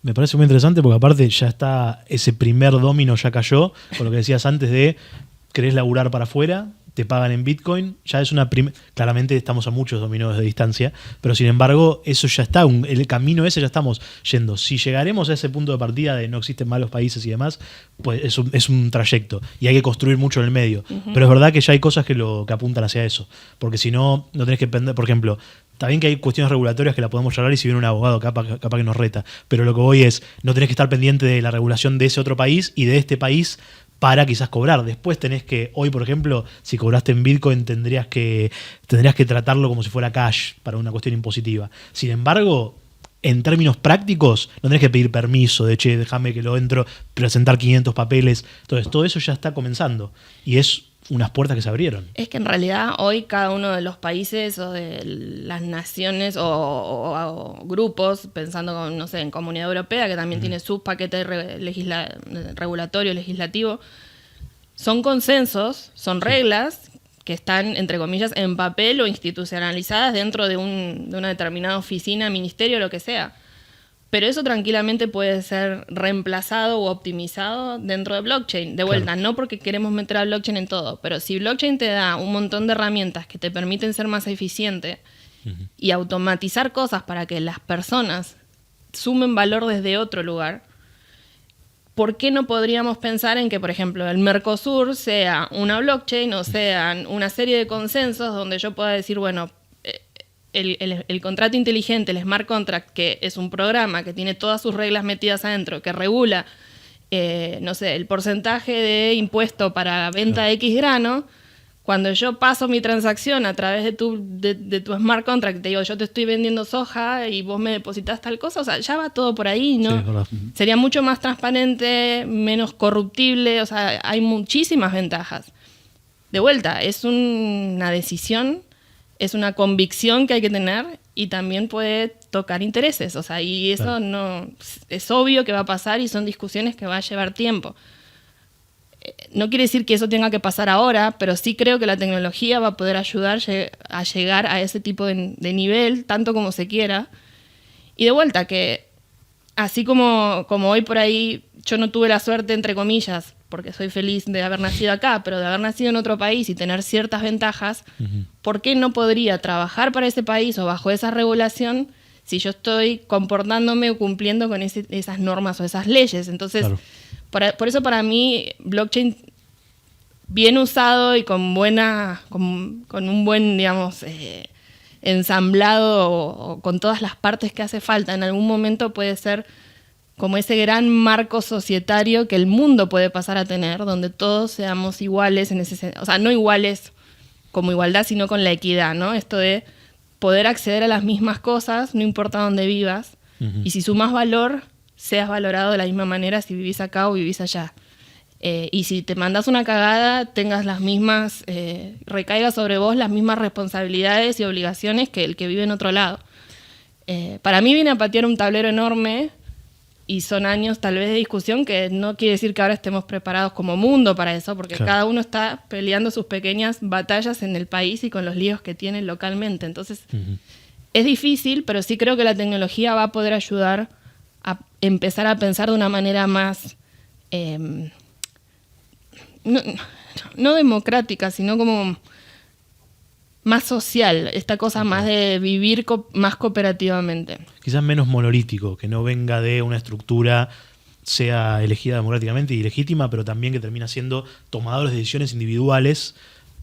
Me parece muy interesante porque aparte ya está, ese primer domino ya cayó, con lo que decías antes de querés laburar para afuera, te pagan en Bitcoin, ya es una claramente estamos a muchos dominos de distancia, pero sin embargo eso ya está, el camino ese ya estamos yendo. Si llegaremos a ese punto de partida de no existen malos países y demás, pues es un trayecto y hay que construir mucho en el medio. Uh-huh. Pero es verdad que ya hay cosas que apuntan hacia eso, porque si no tenés que depender, por ejemplo, está bien que hay cuestiones regulatorias que la podemos charlar y si viene un abogado capaz que nos reta, pero lo que voy es, no tenés que estar pendiente de la regulación de ese otro país y de este país para quizás cobrar. Después tenés que, hoy por ejemplo, si cobraste en Bitcoin tendrías que tratarlo como si fuera cash para una cuestión impositiva. Sin embargo, en términos prácticos, no tenés que pedir permiso de, che, déjame que lo entro, presentar 500 papeles. Entonces, todo eso ya está comenzando y es unas puertas que se abrieron. Es que en realidad hoy cada uno de los países o de las naciones o grupos, pensando con, no sé, en Comunidad Europea, que también tiene su paquete regulatorio, legislativo, son consensos, son reglas que están, entre comillas, en papel o institucionalizadas dentro de una determinada oficina, ministerio, lo que sea. Pero eso tranquilamente puede ser reemplazado o optimizado dentro de blockchain. De vuelta, claro. No porque queremos meter a blockchain en todo, pero si blockchain te da un montón de herramientas que te permiten ser más eficiente y automatizar cosas para que las personas sumen valor desde otro lugar, ¿por qué no podríamos pensar en que, por ejemplo, el Mercosur sea una blockchain o sean una serie de consensos donde yo pueda decir, bueno, el contrato inteligente, el smart contract, que es un programa que tiene todas sus reglas metidas adentro, que regula, no sé, el porcentaje de impuesto para venta de X grano, cuando yo paso mi transacción a través de tu smart contract, te digo, yo te estoy vendiendo soja y vos me depositas tal cosa, o sea, ya va todo por ahí, ¿no? Sí, sería mucho más transparente, menos corruptible, o sea, hay muchísimas ventajas. De vuelta, es una decisión, es una convicción que hay que tener y también puede tocar intereses, o sea, y eso no es obvio que va a pasar y son discusiones que va a llevar tiempo. No quiere decir que eso tenga que pasar ahora, pero sí creo que la tecnología va a poder ayudar a llegar a ese tipo de nivel, tanto como se quiera. Y de vuelta, que así como hoy por ahí yo no tuve la suerte, entre comillas, porque soy feliz de haber nacido acá, pero de haber nacido en otro país y tener ciertas ventajas, ¿por qué no podría trabajar para ese país o bajo esa regulación si yo estoy comportándome o cumpliendo con esas normas o esas leyes? Entonces, por eso para mí, blockchain bien usado y con un buen, digamos, ensamblado o con todas las partes que hace falta, en algún momento puede ser como ese gran marco societario que el mundo puede pasar a tener, donde todos seamos iguales, o sea, no iguales como igualdad, sino con la equidad, ¿no? Esto de poder acceder a las mismas cosas, no importa dónde vivas, y si sumas valor, seas valorado de la misma manera si vivís acá o vivís allá. Y si te mandas una cagada, tengas las mismas, recaiga sobre vos las mismas responsabilidades y obligaciones que el que vive en otro lado. Para mí viene a patear un tablero enorme, y son años tal vez de discusión que no quiere decir que ahora estemos preparados como mundo para eso, porque cada uno está peleando sus pequeñas batallas en el país y con los líos que tiene localmente. Entonces, es difícil, pero sí creo que la tecnología va a poder ayudar a empezar a pensar de una manera más, no democrática, sino como más social, esta cosa más de vivir más cooperativamente. Quizás menos monolítico, que no venga de una estructura, sea elegida democráticamente y legítima, pero también que termina siendo tomadores de decisiones individuales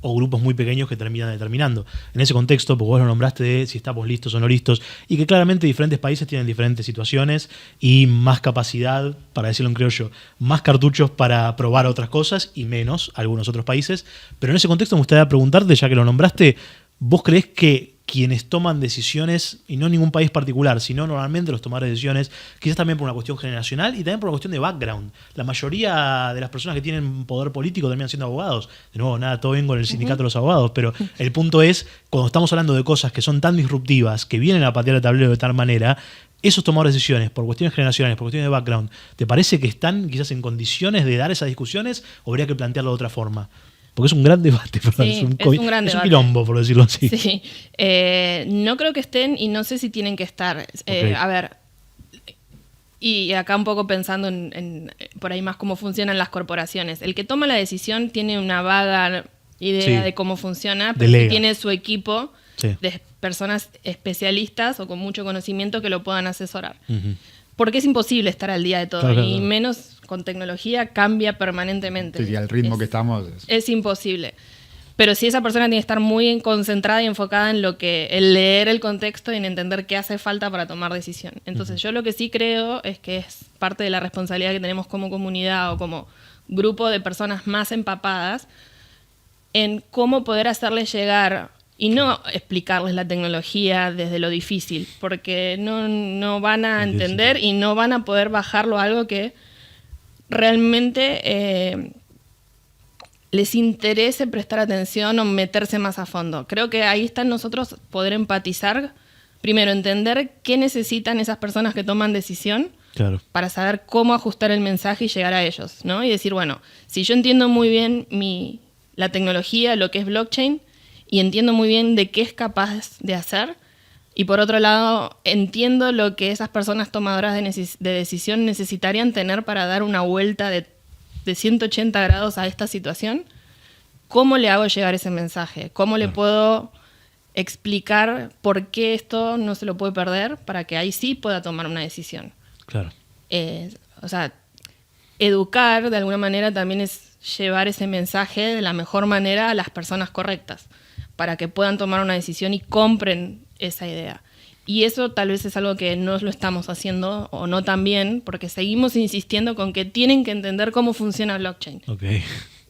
o grupos muy pequeños que terminan determinando. En ese contexto, porque vos lo nombraste de si estamos listos o no listos, y que claramente diferentes países tienen diferentes situaciones y más capacidad, para decirlo en criollo, más cartuchos para probar otras cosas y menos algunos otros países. Pero en ese contexto me gustaría preguntarte, ya que lo nombraste, ¿vos creés que quienes toman decisiones, y no en ningún país particular, sino normalmente los tomadores de decisiones, quizás también por una cuestión generacional y también por una cuestión de background? La mayoría de las personas que tienen poder político terminan siendo abogados. De nuevo, nada, todo bien con el sindicato de los abogados, pero el punto es, cuando estamos hablando de cosas que son tan disruptivas, que vienen a patear el tablero de tal manera, esos tomadores de decisiones, por cuestiones generacionales, por cuestiones de background, ¿te parece que están quizás en condiciones de dar esas discusiones o habría que plantearlo de otra forma? Porque es un gran debate, Sí, es un gran es un debate. quilombo, por decirlo así. Sí. No creo que estén y no sé si tienen que estar. A ver, y acá un poco pensando en por ahí más cómo funcionan las corporaciones. El que toma la decisión tiene una vaga idea de cómo funciona, pero sí tiene su equipo de personas especialistas o con mucho conocimiento que lo puedan asesorar. Porque es imposible estar al día de todo, y menos con tecnología cambia permanentemente. Sí, al ritmo que estamos. Es imposible. Pero sí, esa persona tiene que estar muy concentrada y enfocada en el leer el contexto y en entender qué hace falta para tomar decisión. Entonces, yo lo que sí creo es que es parte de la responsabilidad que tenemos como comunidad o como grupo de personas más empapadas en cómo poder hacerles llegar y no explicarles la tecnología desde lo difícil, porque no van a entender y no van a poder bajarlo a algo que realmente les interese prestar atención o meterse más a fondo. Creo que ahí está en nosotros poder empatizar, primero entender qué necesitan esas personas que toman decisión, para saber cómo ajustar el mensaje y llegar a ellos, ¿no? Y decir, bueno, si yo entiendo muy bien la tecnología, lo que es blockchain, y entiendo muy bien de qué es capaz de hacer, y por otro lado, entiendo lo que esas personas tomadoras de decisión necesitarían tener para dar una vuelta de 180 grados a esta situación, ¿cómo le hago llegar ese mensaje? ¿Cómo le puedo explicar por qué esto no se lo puede perder para que ahí sí pueda tomar una decisión? Claro. O sea, educar de alguna manera también es llevar ese mensaje de la mejor manera a las personas correctas, para que puedan tomar una decisión y compren esa idea. Y eso tal vez es algo que no lo estamos haciendo o no tan bien, porque seguimos insistiendo con que tienen que entender cómo funciona blockchain.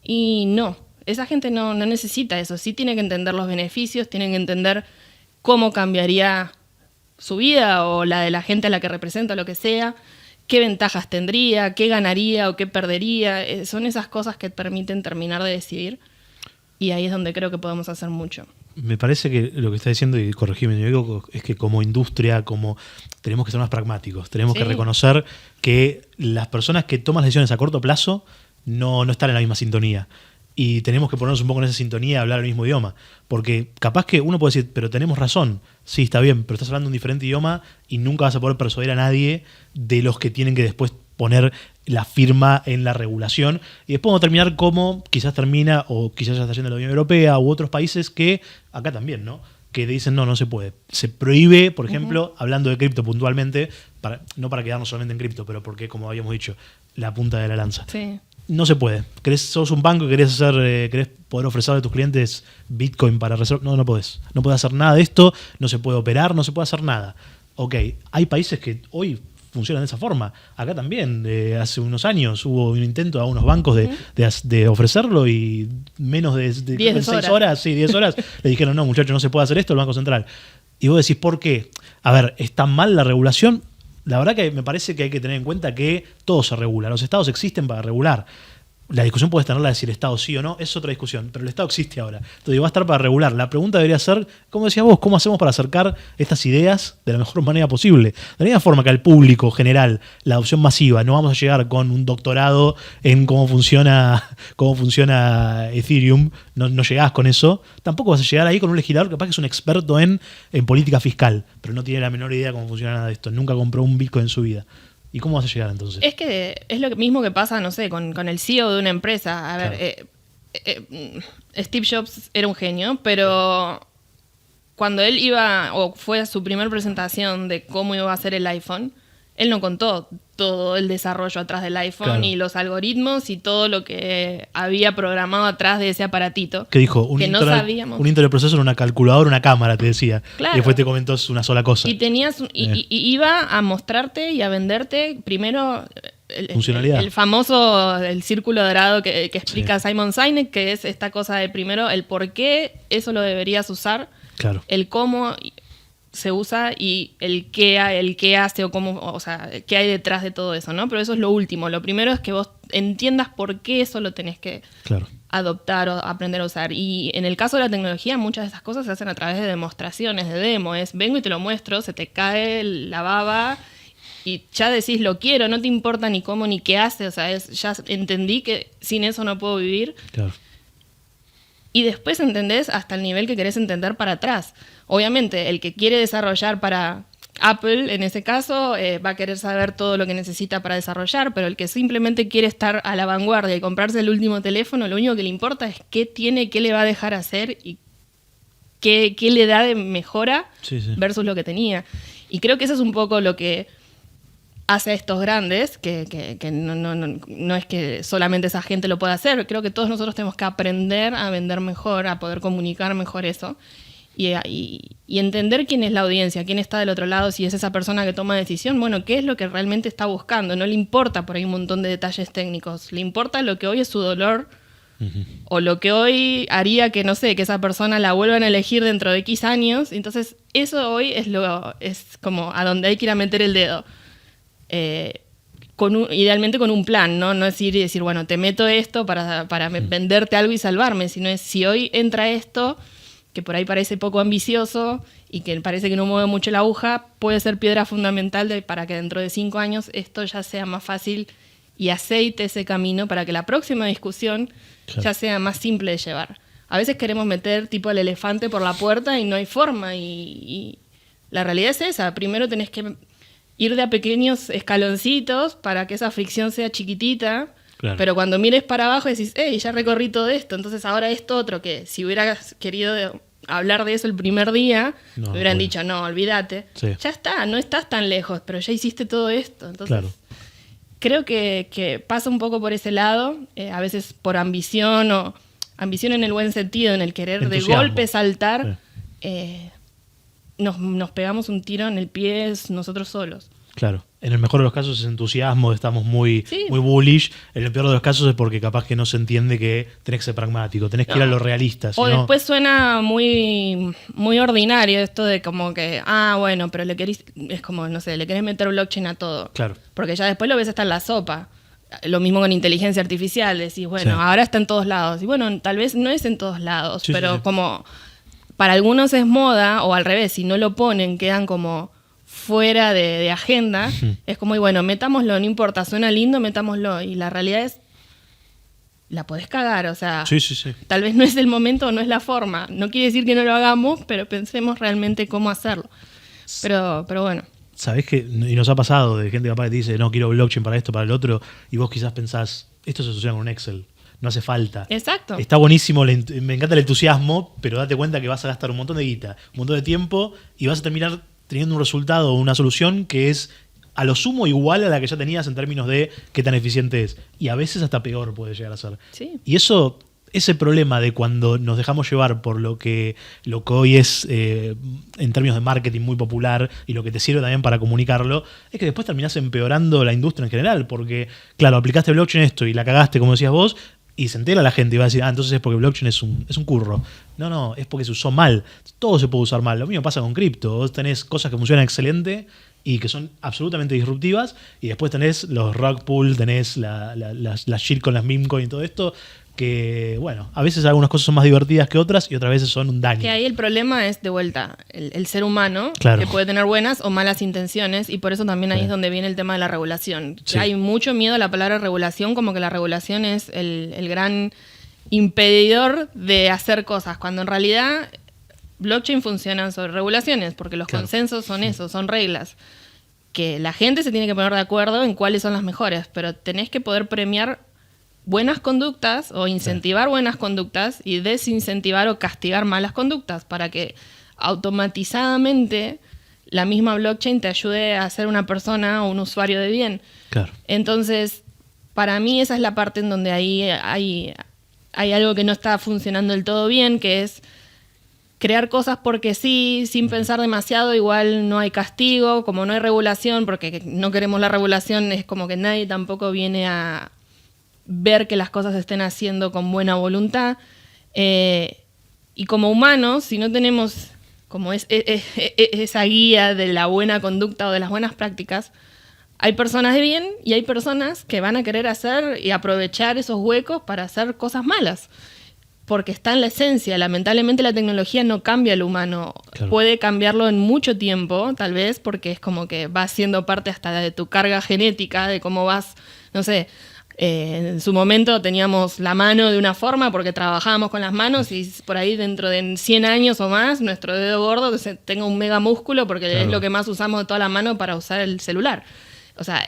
Y no, esa gente no necesita eso. Sí tiene que entender los beneficios, tienen que entender cómo cambiaría su vida o la de la gente a la que representa, lo que sea, qué ventajas tendría, qué ganaría o qué perdería. Son esas cosas que permiten terminar de decidir. Y ahí es donde creo que podemos hacer mucho. Me parece que lo que está diciendo, y corregime, yo digo, es que como industria, tenemos que ser más pragmáticos. Tenemos que reconocer que las personas que toman las decisiones a corto plazo no están en la misma sintonía. Y tenemos que ponernos un poco en esa sintonía y hablar el mismo idioma. Porque capaz que uno puede decir, pero tenemos razón. Sí, está bien, pero estás hablando un diferente idioma y nunca vas a poder persuadir a nadie de los que tienen que después poner la firma en la regulación. Y después vamos a terminar como quizás termina, o quizás ya está yendo la Unión Europea u otros países que, acá también, ¿no? Que dicen no se puede. Se prohíbe, por ejemplo, hablando de cripto puntualmente, no para quedarnos solamente en cripto, pero porque, como habíamos dicho, la punta de la lanza. Sí. No se puede. Sos un banco y querés poder ofrecerle a tus clientes Bitcoin para reservar. No podés. No podés hacer nada de esto, no se puede operar, no se puede hacer nada. Ok, hay países que hoy funcionan de esa forma. Acá también, hace unos años hubo un intento a unos bancos de ofrecerlo y menos de 10 horas, 10 horas, le dijeron, no, muchachos, no se puede hacer esto, el Banco Central. Y vos decís, ¿por qué? A ver, ¿está mal la regulación? La verdad que me parece que hay que tener en cuenta que todo se regula. Los estados existen para regular. La discusión puedes tenerla de si el Estado sí o no, es otra discusión, pero el Estado existe ahora. Entonces va a estar para regular. La pregunta debería ser, como decías vos, ¿cómo hacemos para acercar estas ideas de la mejor manera posible? De la misma forma que al público general, la adopción masiva, no vamos a llegar con un doctorado en cómo funciona Ethereum, no llegás con eso. Tampoco vas a llegar ahí con un legislador capaz que es un experto en política fiscal, pero no tiene la menor idea de cómo funciona nada de esto. Nunca compró un Bitcoin en su vida. ¿Y cómo vas a llegar entonces? Es que es lo mismo que pasa, no sé, con el CEO de una empresa. A ver, Steve Jobs era un genio, pero cuando él iba, o fue a su primera presentación de cómo iba a ser el iPhone, él no contó todo el desarrollo atrás del iPhone, Claro. y los algoritmos y todo lo que había programado atrás de ese aparatito. ¿Qué dijo? Que no sabíamos. Un Intel Processor, una calculadora, una cámara, te decía. Claro. Y después te comentó es una sola cosa. Y tenías y iba a mostrarte y a venderte primero Funcionalidad. el famoso el círculo dorado que explica Simon Sinek, que es esta cosa de primero el por qué eso lo deberías usar, Claro. el cómo se usa y el qué hace o cómo, o sea, qué hay detrás de todo eso, ¿no? Pero eso es lo último. Lo primero es que vos entiendas por qué eso lo tenés que Claro. adoptar o aprender a usar. Y en el caso de la tecnología, muchas de esas cosas se hacen a través de demostraciones, de demo. Es vengo y te lo muestro, se te cae la baba y ya decís lo quiero, no te importa ni cómo ni qué hace. O sea, ya entendí que sin eso no puedo vivir. Claro. Y después entendés hasta el nivel que querés entender para atrás. Obviamente, el que quiere desarrollar para Apple, en ese caso, va a querer saber todo lo que necesita para desarrollar, pero el que simplemente quiere estar a la vanguardia y comprarse el último teléfono, lo único que le importa es qué tiene, qué le va a dejar hacer y qué le da de mejora Sí, sí. versus lo que tenía. Y creo que eso es un poco lo que hace a estos grandes, que no es que solamente esa gente lo pueda hacer. Creo que todos nosotros tenemos que aprender a vender mejor, a poder comunicar mejor eso. Y entender quién es la audiencia, quién está del otro lado, si es esa persona que toma decisión, bueno, qué es lo que realmente está buscando. No le importa por ahí un montón de detalles técnicos, le importa lo que hoy es su dolor, o lo que hoy haría que, no sé, que esa persona la vuelvan a elegir dentro de X años. Entonces, eso hoy es como a donde hay que ir a meter el dedo. Idealmente con un plan, ¿no? No es ir y decir, bueno, te meto esto para venderte algo y salvarme, sino es si hoy entra esto, que por ahí parece poco ambicioso y que parece que no mueve mucho la aguja, puede ser piedra fundamental para que dentro de 5 años esto ya sea más fácil y aceite ese camino para que la próxima discusión ya sea más simple de llevar. A veces queremos meter tipo el elefante por la puerta y no hay forma, y la realidad es esa. Primero tenés que ir de a pequeños escaloncitos para que esa fricción sea chiquitita. Claro. Pero cuando mires para abajo decís, ya recorrí todo esto, entonces ahora esto otro, que si hubieras querido hablar de eso el primer día, No, me hubieran bueno. dicho, no, olvídate. Sí. Ya está, no estás tan lejos, pero ya hiciste todo esto. Entonces, Claro. creo que pasa un poco por ese lado, a veces por ambición, o ambición en el buen sentido, en el querer Entusiasmo. de golpe saltar, nos pegamos un tiro en el pie nosotros solos. Claro. En el mejor de los casos es entusiasmo, estamos muy, Sí. muy bullish. En el peor de los casos es porque capaz que no se entiende que tenés que ser pragmático, tenés que ir a lo realista. si O no- después suena muy, muy ordinario esto de como que, bueno, pero es como, no sé, le querés meter blockchain a todo. Claro. Porque ya después lo ves hasta en la sopa. Lo mismo con inteligencia artificial, decís, bueno, Sí. ahora está en todos lados. Y bueno, tal vez no es en todos lados, Sí, sí, pero sí. como para algunos es moda, o al revés, si no lo ponen, quedan como fuera de agenda. Es como, y bueno, metámoslo, no importa, suena lindo, metámoslo. Y la realidad es, la podés cagar, o sea, Sí, sí, sí. tal vez no es el momento, no es la forma. No quiere decir que no lo hagamos, pero pensemos realmente cómo hacerlo. Pero bueno. ¿Sabés que y nos ha pasado de gente capaz que te dice, no, quiero blockchain para esto, para el otro, y vos quizás pensás, esto se soluciona con un Excel, no hace falta. Exacto. Está buenísimo, me encanta el entusiasmo, pero date cuenta que vas a gastar un montón de guita, un montón de tiempo, y vas a terminar teniendo un resultado o una solución que es a lo sumo igual a la que ya tenías en términos de qué tan eficiente es. Y a veces hasta peor puede llegar a ser. Sí. Y eso, ese problema de cuando nos dejamos llevar por lo que hoy es, en términos de marketing, muy popular y lo que te sirve también para comunicarlo, es que después terminás empeorando la industria en general, porque, claro, aplicaste blockchain esto y la cagaste, como decías vos, y se entera la gente y va a decir, entonces es porque blockchain es un curro. No, es porque se usó mal. Todo se puede usar mal. Lo mismo pasa con cripto. Vos tenés cosas que funcionan excelente y que son absolutamente disruptivas, y después tenés los rug pull, tenés las shit con las meme coin y todo esto, que, bueno, a veces algunas cosas son más divertidas que otras y otras veces son un daño. Que ahí el problema es, de vuelta, el ser humano, Claro. que puede tener buenas o malas intenciones, y por eso también ahí Sí. es donde viene el tema de la regulación. Sí. Hay mucho miedo a la palabra regulación, como que la regulación es el gran impedidor de hacer cosas, cuando en realidad blockchain funcionan sobre regulaciones, porque los Claro. consensos son eso, son reglas. Que la gente se tiene que poner de acuerdo en cuáles son las mejores, pero tenés que poder premiar buenas conductas o incentivar buenas conductas y desincentivar o castigar malas conductas para que automatizadamente la misma blockchain te ayude a ser una persona o un usuario de bien. Claro. Entonces, para mí esa es la parte en donde ahí hay algo que no está funcionando del todo bien, que es crear cosas porque sí, sin pensar demasiado. Igual no hay castigo, como no hay regulación, porque no queremos la regulación, es como que nadie tampoco viene a ver que las cosas se estén haciendo con buena voluntad. Y como humanos, si no tenemos como esa guía de la buena conducta o de las buenas prácticas, hay personas de bien y hay personas que van a querer hacer y aprovechar esos huecos para hacer cosas malas. Porque está en la esencia. Lamentablemente la tecnología no cambia al humano. Claro. Puede cambiarlo en mucho tiempo, tal vez, porque es como que va siendo parte hasta de tu carga genética, de cómo vas, no sé, en su momento teníamos la mano de una forma porque trabajábamos con las manos y por ahí dentro de 100 años o más nuestro dedo gordo tenga un mega músculo porque Claro. es lo que más usamos de toda la mano para usar el celular. O sea,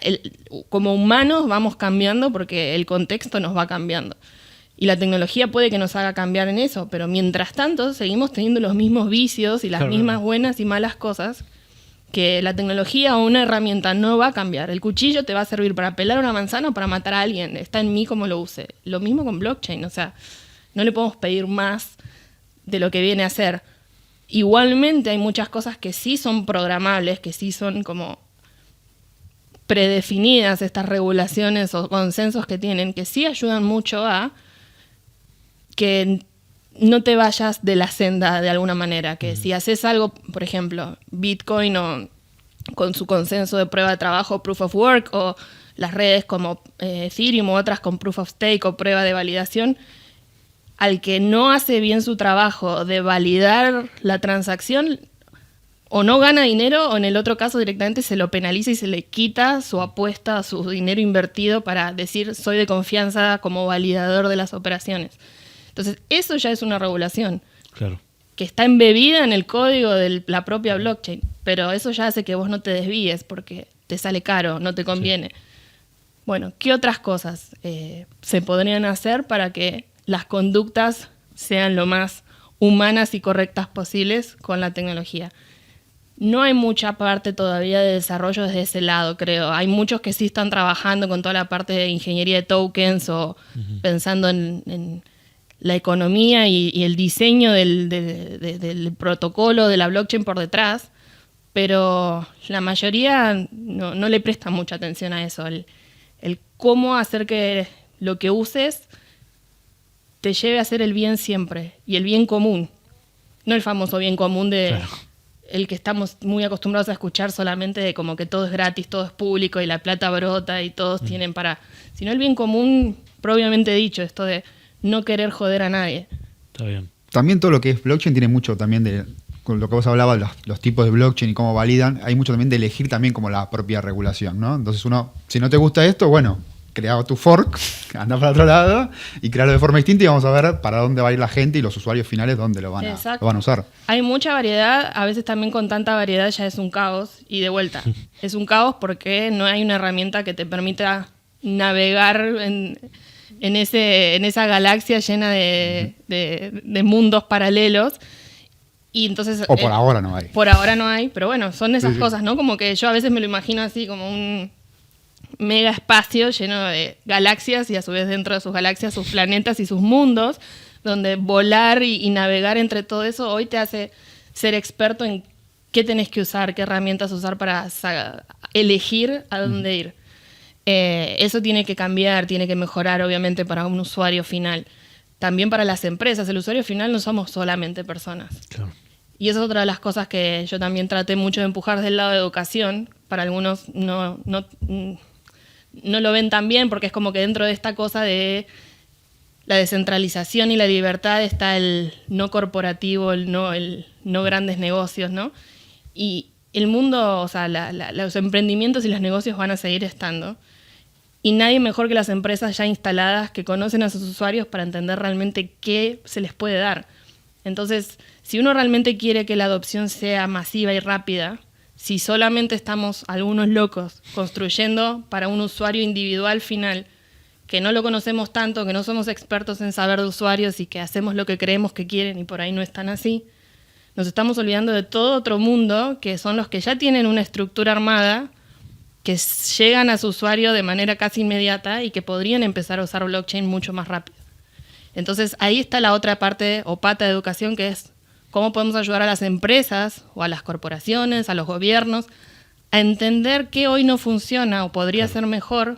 como humanos vamos cambiando porque el contexto nos va cambiando. Y la tecnología puede que nos haga cambiar en eso, pero mientras tanto seguimos teniendo los mismos vicios y las Claro. mismas buenas y malas cosas que la tecnología o una herramienta no va a cambiar. El cuchillo te va a servir para pelar una manzana o para matar a alguien. Está en mí cómo lo use. Lo mismo con blockchain. O sea, no le podemos pedir más de lo que viene a ser. Igualmente hay muchas cosas que sí son programables, que sí son como predefinidas estas regulaciones o consensos que tienen, que sí ayudan mucho a que no te vayas de la senda de alguna manera, que si haces algo, por ejemplo, Bitcoin o con su consenso de prueba de trabajo, Proof of Work, o las redes como Ethereum u otras con Proof of Stake o prueba de validación, al que no hace bien su trabajo de validar la transacción, o no gana dinero, o en el otro caso directamente se lo penaliza y se le quita su apuesta, su dinero invertido para decir soy de confianza como validador de las operaciones. Entonces, eso ya es una regulación Claro. que está embebida en el código de la propia blockchain, pero eso ya hace que vos no te desvíes porque te sale caro, no te conviene. Sí. Bueno, ¿qué otras cosas se podrían hacer para que las conductas sean lo más humanas y correctas posibles con la tecnología? No hay mucha parte todavía de desarrollo desde ese lado, creo. Hay muchos que sí están trabajando con toda la parte de ingeniería de tokens o pensando en la economía y el diseño del protocolo de la blockchain por detrás, pero la mayoría no le presta mucha atención a eso, el cómo hacer que lo que uses te lleve a hacer el bien siempre, y el bien común, no el famoso bien común de claro. El que estamos muy acostumbrados a escuchar solamente de como que todo es gratis, todo es público y la plata brota y todos tienen para... Sino el bien común, propiamente dicho, esto de no querer joder a nadie. Está bien. También todo lo que es blockchain tiene mucho también de, con lo que vos hablabas, los tipos de blockchain y cómo validan, hay mucho también de elegir también como la propia regulación, ¿no? Entonces uno, si no te gusta esto, bueno, crea tu fork, anda para otro lado y crearlo de forma distinta y vamos a ver para dónde va a ir la gente y los usuarios finales dónde lo van a usar. Hay mucha variedad, a veces también con tanta variedad ya es un caos y de vuelta. Es un caos porque no hay una herramienta que te permita navegar en esa galaxia llena de mundos paralelos. Y entonces, o por ahora no hay. Por ahora no hay, pero bueno, son esas cosas, ¿no? Como que yo a veces me lo imagino así como un mega espacio lleno de galaxias y a su vez dentro de sus galaxias sus planetas y sus mundos, donde volar y navegar entre todo eso hoy te hace ser experto en qué tenés que usar, qué herramientas usar para elegir a dónde ir. Eso tiene que cambiar, tiene que mejorar obviamente para un usuario final. También para las empresas, el usuario final no somos solamente personas. Claro. Y esa es otra de las cosas que yo también traté mucho de empujar desde el lado de educación. Para algunos no lo ven tan bien porque es como que dentro de esta cosa de la descentralización y la libertad está el no corporativo, el no grandes negocios, ¿no? Y el mundo, o sea, los emprendimientos y los negocios van a seguir estando. Y nadie mejor que las empresas ya instaladas que conocen a sus usuarios para entender realmente qué se les puede dar. Entonces, si uno realmente quiere que la adopción sea masiva y rápida, si solamente estamos algunos locos construyendo para un usuario individual final, que no lo conocemos tanto, que no somos expertos en saber de usuarios y que hacemos lo que creemos que quieren y por ahí no es tan así, nos estamos olvidando de todo otro mundo, que son los que ya tienen una estructura armada, que llegan a su usuario de manera casi inmediata y que podrían empezar a usar blockchain mucho más rápido. Entonces ahí está la otra parte o pata de educación, que es cómo podemos ayudar a las empresas o a las corporaciones, a los gobiernos, a entender qué hoy no funciona o podría ser mejor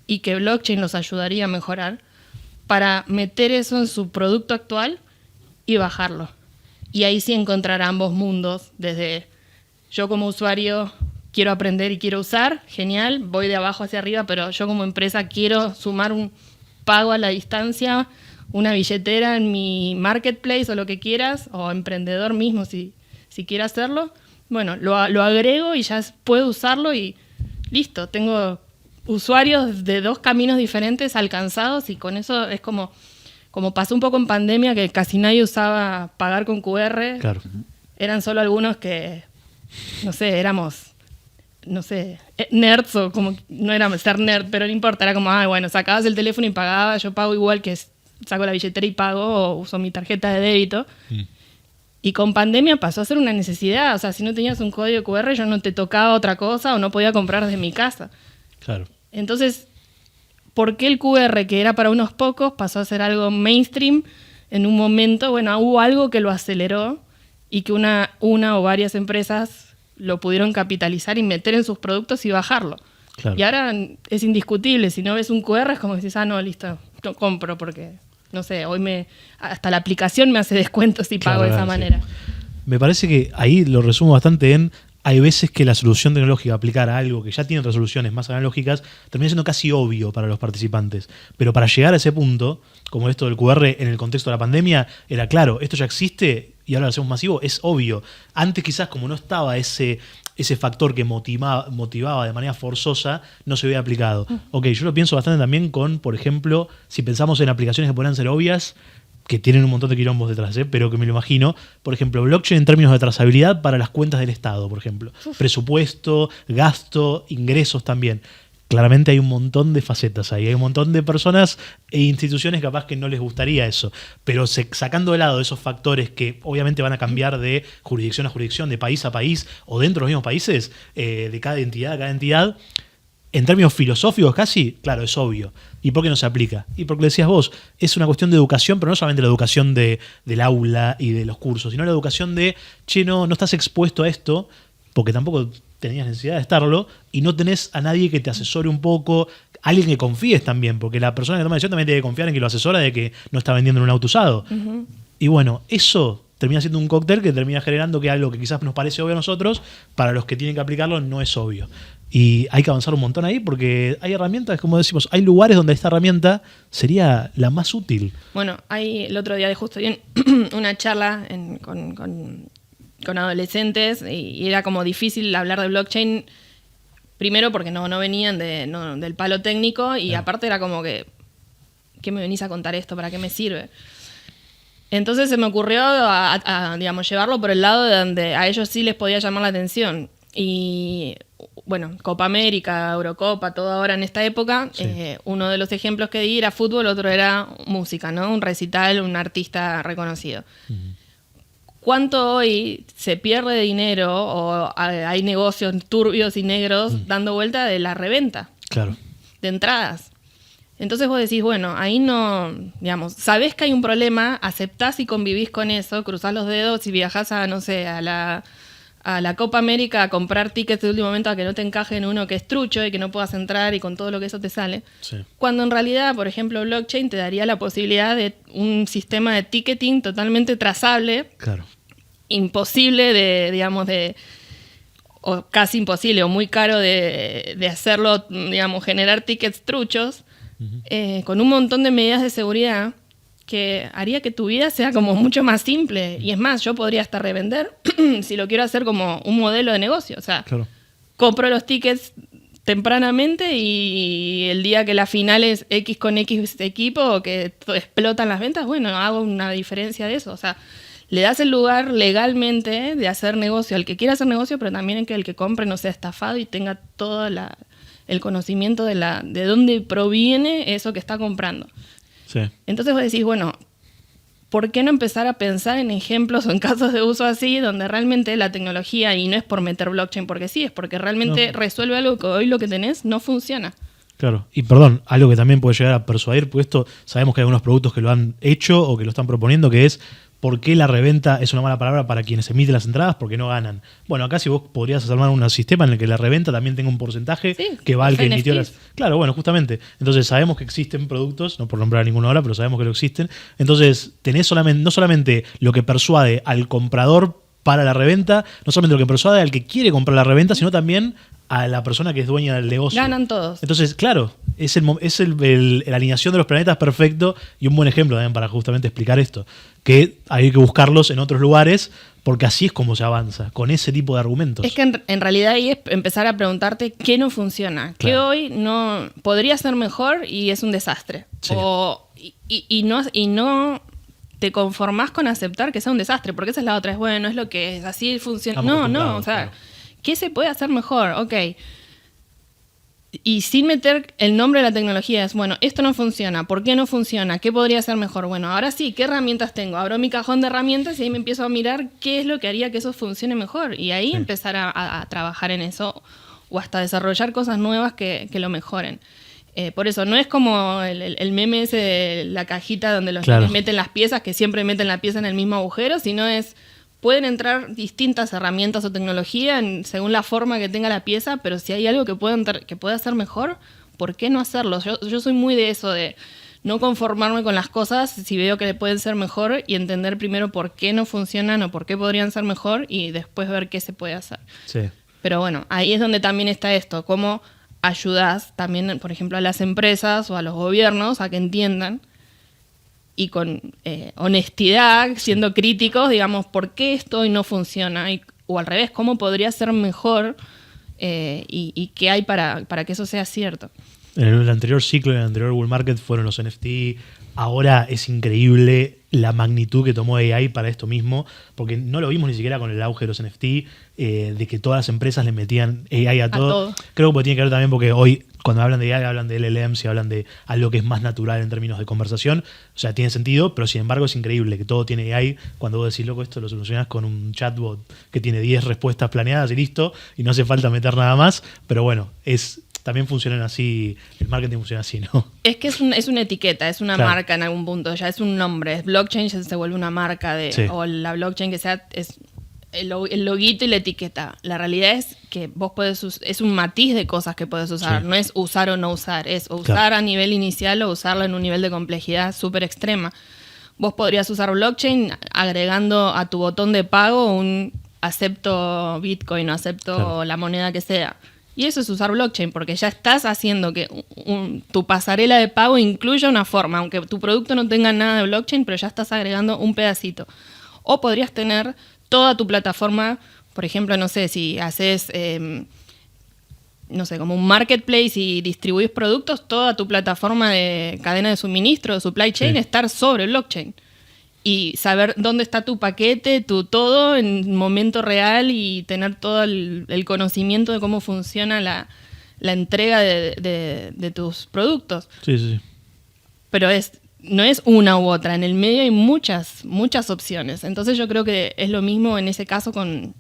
y que blockchain los ayudaría a mejorar para meter eso en su producto actual y bajarlo. Y ahí sí encontrar ambos mundos, desde yo como usuario quiero aprender y quiero usar, genial, voy de abajo hacia arriba, pero yo como empresa quiero sumar un pago a la distancia, una billetera en mi marketplace o lo que quieras, o emprendedor mismo si quiere hacerlo. Bueno, lo agrego y ya puedo usarlo y listo, tengo usuarios de 2 caminos diferentes alcanzados y con eso es como pasó un poco en pandemia, que casi nadie usaba pagar con QR. Claro. Eran solo algunos que, no sé, éramos, no sé, nerds o como, no era ser nerd, pero no importa, era como, bueno, sacabas el teléfono y pagabas, yo pago igual que saco la billetera y pago o uso mi tarjeta de débito. Y con pandemia pasó a ser una necesidad, o sea, si no tenías un código QR yo no te tocaba otra cosa o no podía comprar desde mi casa. Claro. Entonces, ¿por qué el QR, que era para unos pocos, pasó a ser algo mainstream en un momento? Bueno, hubo algo que lo aceleró y que una o varias empresas lo pudieron capitalizar y meter en sus productos y bajarlo. Claro. Y ahora es indiscutible, si no ves un QR es como que dices, no, listo, no compro porque, no sé, hoy hasta la aplicación me hace descuentos si pago de esa manera. Sí. Me parece que ahí lo resumo bastante en... Hay veces que la solución tecnológica aplicar a algo que ya tiene resoluciones más analógicas termina siendo casi obvio para los participantes. Pero para llegar a ese punto, como esto del QR en el contexto de la pandemia, era claro, esto ya existe y ahora lo hacemos masivo, es obvio. Antes quizás como no estaba ese factor que motivaba de manera forzosa, no se había aplicado. Ok, yo lo pienso bastante también con, por ejemplo, si pensamos en aplicaciones que podrían ser obvias, que tienen un montón de quilombos detrás, pero que me lo imagino. Por ejemplo, blockchain en términos de trazabilidad para las cuentas del Estado, por ejemplo. Presupuesto, gasto, ingresos también. Claramente hay un montón de facetas ahí, hay un montón de personas e instituciones capaz que no les gustaría eso. Pero sacando de lado esos factores que obviamente van a cambiar de jurisdicción a jurisdicción, de país a país o dentro de los mismos países, de cada entidad a cada entidad, en términos filosóficos casi, claro, es obvio. ¿Y por qué no se aplica? Y porque decías vos, es una cuestión de educación, pero no solamente la educación del aula y de los cursos, sino la educación de, no estás expuesto a esto, porque tampoco tenías necesidad de estarlo, y no tenés a nadie que te asesore un poco, alguien que confíes también, porque la persona que toma la decisión también tiene que confiar en que lo asesora de que no está vendiendo un auto usado. Uh-huh. Y bueno, eso termina siendo un cóctel que termina generando que algo que quizás nos parece obvio a nosotros, para los que tienen que aplicarlo no es obvio. Y hay que avanzar un montón ahí porque hay herramientas, como decimos, hay lugares donde esta herramienta sería la más útil. Bueno, el otro día justo di una charla con adolescentes y era como difícil hablar de blockchain, primero porque no venían del palo técnico y aparte era como que, ¿qué me venís a contar esto? ¿Para qué me sirve? Entonces se me ocurrió digamos, llevarlo por el lado de donde a ellos sí les podía llamar la atención. Y bueno, Copa América, Eurocopa, todo ahora en esta época, sí. Uno de los ejemplos que di era fútbol, otro era música, ¿no? Un recital, un artista reconocido. Uh-huh. ¿Cuánto hoy se pierde dinero o hay negocios turbios y negros dando vuelta de la reventa? Claro. De entradas. Entonces vos decís, bueno, ahí no, digamos, sabés que hay un problema, aceptás y convivís con eso, cruzás los dedos y viajás a, no sé, a la Copa América a comprar tickets de último momento a que no te encaje en uno que es trucho y que no puedas entrar y con todo lo que eso te sale. Sí. Cuando en realidad, por ejemplo, blockchain te daría la posibilidad de un sistema de ticketing totalmente trazable. Claro. Imposible o casi imposible o muy caro de hacerlo, digamos, generar tickets truchos, uh-huh. Con un montón de medidas de seguridad que haría que tu vida sea como mucho más simple. Y es más, yo podría hasta revender si lo quiero hacer como un modelo de negocio. O sea, claro. Compro los tickets tempranamente y el día que la final es X con X equipo o que explotan las ventas, bueno, hago una diferencia de eso. O sea, le das el lugar legalmente de hacer negocio al que quiera hacer negocio, pero también en que el que compre no sea estafado y tenga todo el conocimiento de dónde proviene eso que está comprando. Sí. Entonces vos decís, bueno, ¿por qué no empezar a pensar en ejemplos o en casos de uso así, donde realmente la tecnología, y no es por meter blockchain porque sí, es porque realmente resuelve algo que hoy lo que tenés no funciona? Claro, y perdón, algo que también puede llegar a persuadir, porque esto sabemos que hay algunos productos que lo han hecho o que lo están proponiendo, que es ¿por qué la reventa es una mala palabra para quienes emiten las entradas? Porque no ganan. Bueno, acá si vos podrías armar un sistema en el que la reventa también tenga un porcentaje que va al que emitió las... Claro, bueno, justamente. Entonces sabemos que existen productos, no por nombrar a ninguno ahora, pero sabemos que lo existen. Entonces tenés no solamente lo que persuade al comprador para la reventa, no solamente lo que persuade al que quiere comprar la reventa, sino también a la persona que es dueña del negocio. Ganan todos. Entonces, claro, es la alineación de los planetas perfecto y un buen ejemplo también para justamente explicar esto. Que hay que buscarlos en otros lugares porque así es como se avanza, con ese tipo de argumentos. Es que en realidad ahí es empezar a preguntarte qué no funciona, qué hoy no podría ser mejor y es un desastre. Sí. Y no te conformás con aceptar que sea un desastre, porque esa es la otra, es bueno, es lo que es, así funciona. No, o sea, claro. ¿Qué se puede hacer mejor? Ok. Y sin meter el nombre de la tecnología, es bueno, esto no funciona, ¿por qué no funciona? ¿Qué podría ser mejor? Bueno, ahora sí, ¿qué herramientas tengo? Abro mi cajón de herramientas y ahí me empiezo a mirar qué es lo que haría que eso funcione mejor. Y ahí empezar a trabajar en eso o hasta desarrollar cosas nuevas que lo mejoren. Por eso, no es como el meme ese de la cajita donde los niños meten las piezas, que siempre meten la pieza en el mismo agujero, sino es... Pueden entrar distintas herramientas o tecnología según la forma que tenga la pieza, pero si hay algo que pueda hacer mejor, ¿por qué no hacerlo? Yo soy muy de eso, de no conformarme con las cosas si veo que pueden ser mejor y entender primero por qué no funcionan o por qué podrían ser mejor y después ver qué se puede hacer. Sí. Pero bueno, ahí es donde también está esto, cómo ayudás también, por ejemplo, a las empresas o a los gobiernos a que entiendan y con honestidad, siendo críticos, digamos, ¿por qué esto hoy no funciona? O al revés, ¿cómo podría ser mejor y qué hay para que eso sea cierto? En el anterior ciclo, en el anterior bull market fueron los NFT. Ahora es increíble la magnitud que tomó AI para esto mismo, porque no lo vimos ni siquiera con el auge de los NFT, de que todas las empresas le metían AI a todo. Creo que tiene que ver también porque hoy, cuando hablan de AI, hablan de LLMs y hablan de algo que es más natural en términos de conversación. O sea, tiene sentido, pero sin embargo es increíble que todo tiene AI. Cuando vos decís, loco, esto lo solucionás con un chatbot que tiene 10 respuestas planeadas y listo, y no hace falta meter nada más. Pero bueno, también funcionan así, el marketing funciona así, ¿no? Es que es una etiqueta, es una marca en algún punto, ya es un nombre. Blockchain ya se vuelve una marca o la blockchain que sea, es el loguito y la etiqueta. La realidad es que vos es un matiz de cosas que podés usar, no es usar o no usar, es usar a nivel inicial o usarlo en un nivel de complejidad súper extrema. Vos podrías usar blockchain agregando a tu botón de pago un acepto Bitcoin o acepto la moneda que sea. Y eso es usar blockchain, porque ya estás haciendo que tu pasarela de pago incluya una forma, aunque tu producto no tenga nada de blockchain, pero ya estás agregando un pedacito. O podrías tener toda tu plataforma, por ejemplo, no sé, si haces, como un marketplace y distribuís productos, toda tu plataforma de cadena de suministro, de supply chain, estar sobre blockchain. Y saber dónde está tu paquete, tu todo en momento real y tener todo el conocimiento de cómo funciona la entrega de tus productos. Sí. Pero no es una u otra, en el medio hay muchas opciones. Entonces yo creo que es lo mismo en ese caso con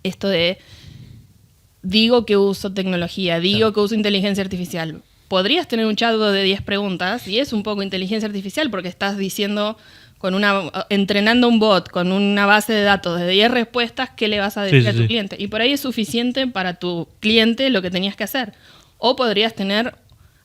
esto de digo que uso tecnología, digo que uso inteligencia artificial. Podrías tener un chatbot de 10 preguntas y es un poco inteligencia artificial porque estás diciendo... entrenando un bot con una base de datos de 10 respuestas, ¿qué le vas a decir a tu cliente? Y por ahí es suficiente para tu cliente lo que tenías que hacer. O podrías tener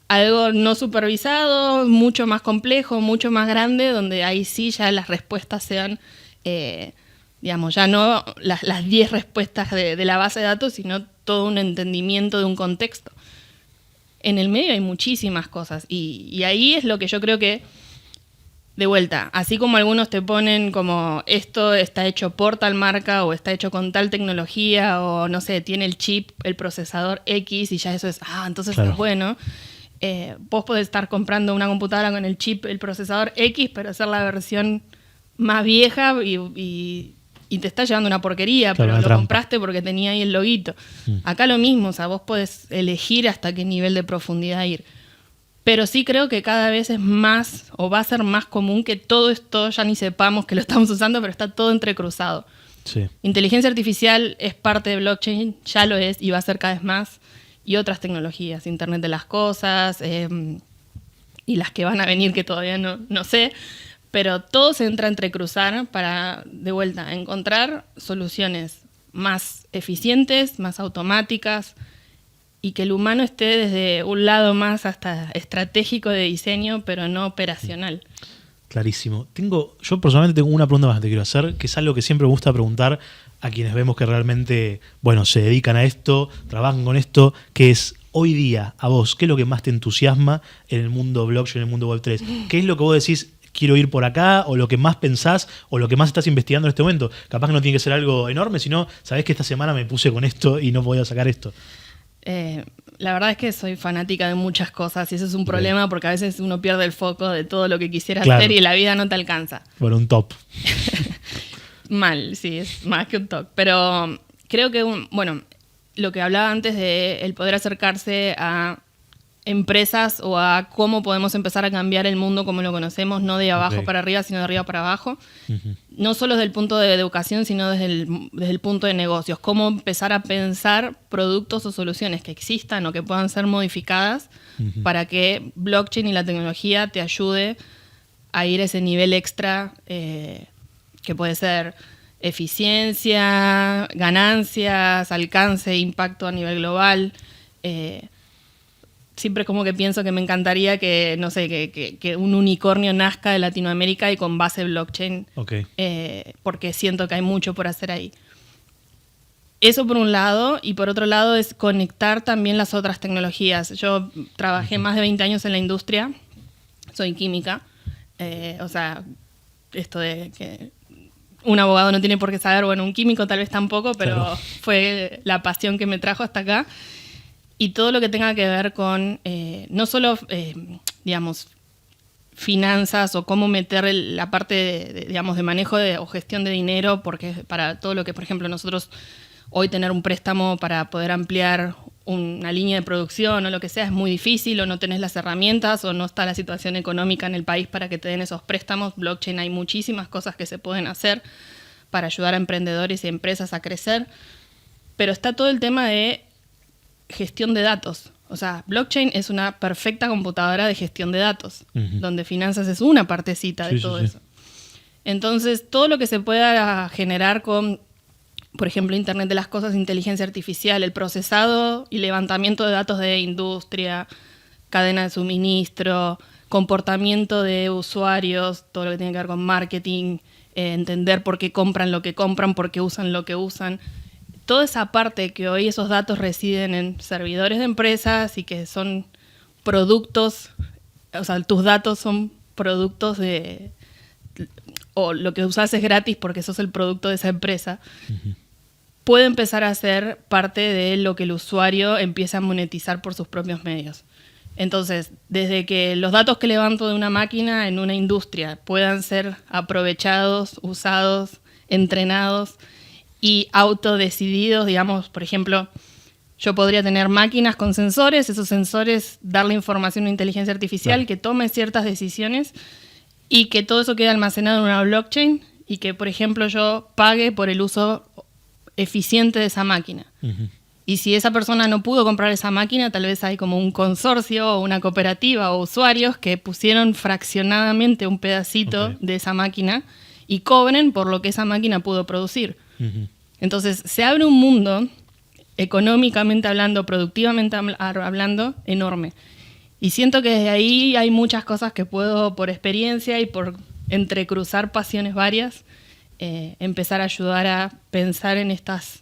algo no supervisado, mucho más complejo, mucho más grande, donde ahí sí ya las respuestas sean, ya no las 10 respuestas de la base de datos, sino todo un entendimiento de un contexto. En el medio hay muchísimas cosas y ahí es lo que yo creo que de vuelta, así como algunos te ponen como esto está hecho por tal marca o está hecho con tal tecnología o no sé, tiene el chip, el procesador X y ya eso es, entonces es bueno. Vos podés estar comprando una computadora con el chip, el procesador X, pero hacer la versión más vieja y te está llevando una porquería, pero lo compraste porque tenía ahí el loguito. Acá lo mismo, o sea, vos podés elegir hasta qué nivel de profundidad ir. Pero sí creo que cada vez es más, o va a ser más común que todo esto ya ni sepamos que lo estamos usando, pero está todo entrecruzado. Sí. Inteligencia artificial es parte de blockchain, ya lo es y va a ser cada vez más. Y otras tecnologías, Internet de las cosas, y las que van a venir que todavía no sé. Pero todo se entra a entrecruzar para, de vuelta, encontrar soluciones más eficientes, más automáticas, y que el humano esté desde un lado más hasta estratégico de diseño, pero no operacional. Clarísimo. Yo personalmente tengo una pregunta más que te quiero hacer, que es algo que siempre me gusta preguntar a quienes vemos que realmente, bueno, se dedican a esto, trabajan con esto, que es, hoy día, a vos, ¿qué es lo que más te entusiasma en el mundo blockchain, en el mundo Web3? ¿Qué es lo que vos decís, quiero ir por acá, o lo que más pensás, o lo que más estás investigando en este momento? Capaz que no tiene que ser algo enorme, sino, sabés que esta semana me puse con esto y no podía sacar esto. La verdad es que soy fanática de muchas cosas y eso es un problema porque a veces uno pierde el foco de todo lo que quisiera hacer y la vida no te alcanza. Bueno, un top. Mal, sí, es más que un top. Pero creo que, lo que hablaba antes de el poder acercarse a empresas o a cómo podemos empezar a cambiar el mundo como lo conocemos, no de abajo para arriba, sino de arriba para abajo. No solo desde el punto de educación, sino desde el punto de negocios. Cómo empezar a pensar productos o soluciones que existan o que puedan ser modificadas para que blockchain y la tecnología te ayude a ir a ese nivel extra que puede ser eficiencia, ganancias, alcance, impacto a nivel global. Siempre como que pienso que me encantaría que, no sé, que un unicornio nazca de Latinoamérica y con base blockchain, porque siento que hay mucho por hacer ahí. Eso por un lado, y por otro lado es conectar también las otras tecnologías. Yo trabajé más de 20 años en la industria, soy química, esto de que un abogado no tiene por qué saber, bueno, un químico tal vez tampoco, pero claro, fue la pasión que me trajo hasta acá. Y todo lo que tenga que ver con, no solo, finanzas o cómo meter la parte de manejo o gestión de dinero, porque para todo lo que, por ejemplo, nosotros hoy tener un préstamo para poder ampliar una línea de producción o lo que sea es muy difícil, o no tenés las herramientas, o no está la situación económica en el país para que te den esos préstamos. Blockchain, hay muchísimas cosas que se pueden hacer para ayudar a emprendedores y empresas a crecer, pero está todo el tema de gestión de datos. O sea, blockchain es una perfecta computadora de gestión de datos, donde finanzas es una partecita de todo eso. Entonces, todo lo que se pueda generar con, por ejemplo, Internet de las cosas, inteligencia artificial, el procesado y levantamiento de datos de industria, cadena de suministro, comportamiento de usuarios, todo lo que tiene que ver con marketing, entender por qué compran lo que compran, por qué usan lo que usan. Toda esa parte que hoy esos datos residen en servidores de empresas y que son productos, o sea, tus datos son productos o lo que usas es gratis porque sos el producto de esa empresa, puede empezar a ser parte de lo que el usuario empieza a monetizar por sus propios medios. Entonces, desde que los datos que levanto de una máquina en una industria puedan ser aprovechados, usados, entrenados y autodecididos, digamos, por ejemplo, yo podría tener máquinas con sensores, esos sensores darle información a inteligencia artificial que tome ciertas decisiones y que todo eso quede almacenado en una blockchain y que, por ejemplo, yo pague por el uso eficiente de esa máquina. Y si esa persona no pudo comprar esa máquina, tal vez hay como un consorcio o una cooperativa o usuarios que pusieron fraccionadamente un pedacito de esa máquina y cobren por lo que esa máquina pudo producir. Entonces se abre un mundo económicamente hablando, productivamente hablando, enorme. Y siento que desde ahí hay muchas cosas que puedo, por experiencia y por entrecruzar pasiones varias, empezar a ayudar a pensar en estos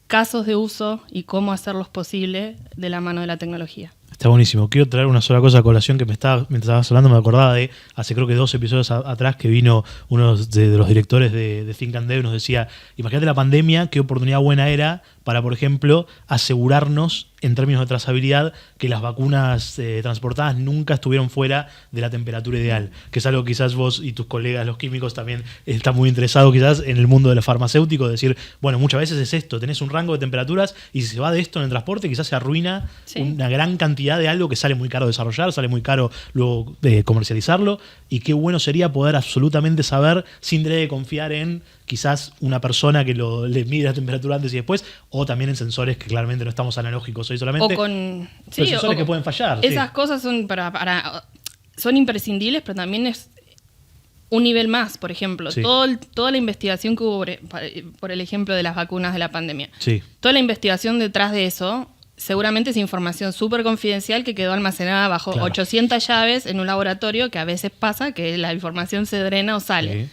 casos de uso y cómo hacerlos posible de la mano de la tecnología. Está buenísimo. Quiero traer una sola cosa a colación que mientras estabas hablando me acordaba de hace creo que 2 episodios atrás que vino uno de los directores de Think and Dev y nos decía, imagínate la pandemia, qué oportunidad buena era para, por ejemplo, asegurarnos en términos de trazabilidad, que las vacunas transportadas nunca estuvieron fuera de la temperatura ideal, que es algo que quizás vos y tus colegas, los químicos, también están muy interesados quizás en el mundo de lo farmacéutico, decir, bueno, muchas veces es esto, tenés un rango de temperaturas y si se va de esto en el transporte, quizás se arruina una gran cantidad de algo que sale muy caro desarrollar, sale muy caro luego comercializarlo, y qué bueno sería poder absolutamente saber, sin tener que confiar en quizás una persona que le mide la temperatura antes y después, o también en sensores que claramente no estamos analógicos hoy solamente, o con sensores que pueden fallar. Esas cosas son son imprescindibles, pero también es un nivel más. Por ejemplo, toda la investigación que hubo por el ejemplo de las vacunas de la pandemia, toda la investigación detrás de eso seguramente es información súper confidencial que quedó almacenada bajo 800 llaves en un laboratorio, que a veces pasa que la información se drena o sale.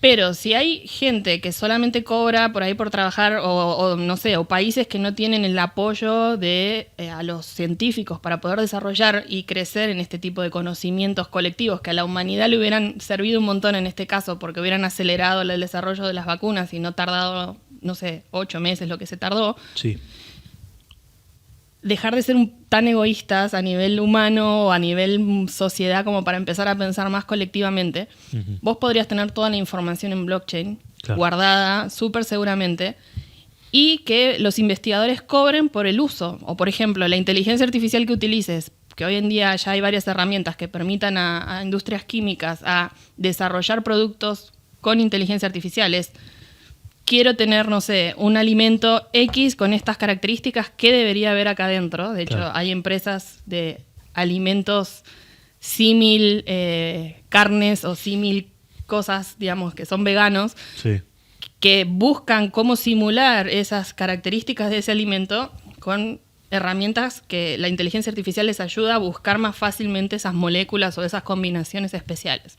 Pero si hay gente que solamente cobra por ahí por trabajar, o no sé, o países que no tienen el apoyo de a los científicos para poder desarrollar y crecer en este tipo de conocimientos colectivos que a la humanidad le hubieran servido un montón en este caso, porque hubieran acelerado el desarrollo de las vacunas y no tardado, no sé, 8 meses lo que se tardó. Dejar de ser tan egoístas a nivel humano o a nivel sociedad como para empezar a pensar más colectivamente. Vos podrías tener toda la información en blockchain, guardada súper seguramente, y que los investigadores cobren por el uso. O, por ejemplo, la inteligencia artificial que utilices, que hoy en día ya hay varias herramientas que permitan a industrias químicas a desarrollar productos con inteligencia artificial. Quiero tener, no sé, un alimento X con estas características, ¿qué debería haber acá adentro? De hecho, hay empresas de alimentos símil carnes o símil cosas, digamos, que son veganos, que buscan cómo simular esas características de ese alimento con herramientas que la inteligencia artificial les ayuda a buscar más fácilmente esas moléculas o esas combinaciones especiales.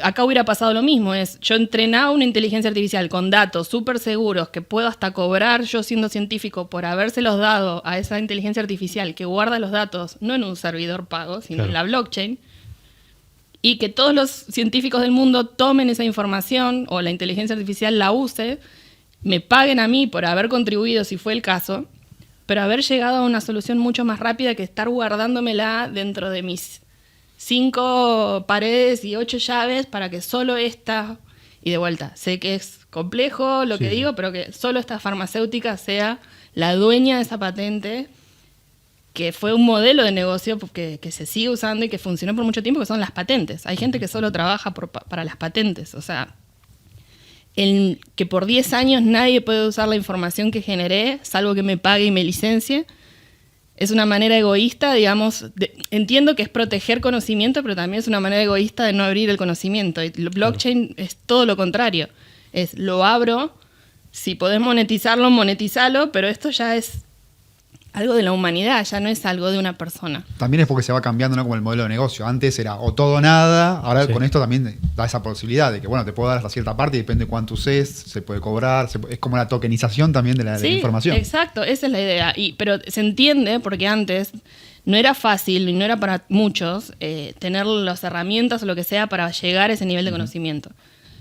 Acá hubiera pasado lo mismo, yo entrenaba una inteligencia artificial con datos súper seguros que puedo hasta cobrar yo siendo científico por habérselos dado a esa inteligencia artificial que guarda los datos no en un servidor pago, sino en la blockchain, y que todos los científicos del mundo tomen esa información o la inteligencia artificial la use, me paguen a mí por haber contribuido si fue el caso, pero haber llegado a una solución mucho más rápida que estar guardándomela dentro de mis 5 paredes y 8 llaves para que solo esta, y de vuelta, sé que es complejo lo que digo, pero que solo esta farmacéutica sea la dueña de esa patente, que fue un modelo de negocio que se sigue usando y que funcionó por mucho tiempo, que son las patentes. Hay gente que solo trabaja para las patentes, o sea, que por 10 años nadie puede usar la información que generé, salvo que me pague y me licencie. Es una manera egoísta, digamos, entiendo que es proteger conocimiento, pero también es una manera egoísta de no abrir el conocimiento. Y el blockchain es todo lo contrario. Lo abro, si podés monetizarlo, monetizalo, pero esto ya es algo de la humanidad, ya no es algo de una persona. También es porque se va cambiando, ¿no?, como el modelo de negocio. Antes era o todo o nada, ahora con esto también da esa posibilidad de que, bueno, te puedo dar hasta cierta parte y depende de cuánto uses, se puede cobrar, es como la tokenización también de la información. Exacto, esa es la idea. Pero se entiende porque antes no era fácil y no era para muchos tener las herramientas o lo que sea para llegar a ese nivel de conocimiento.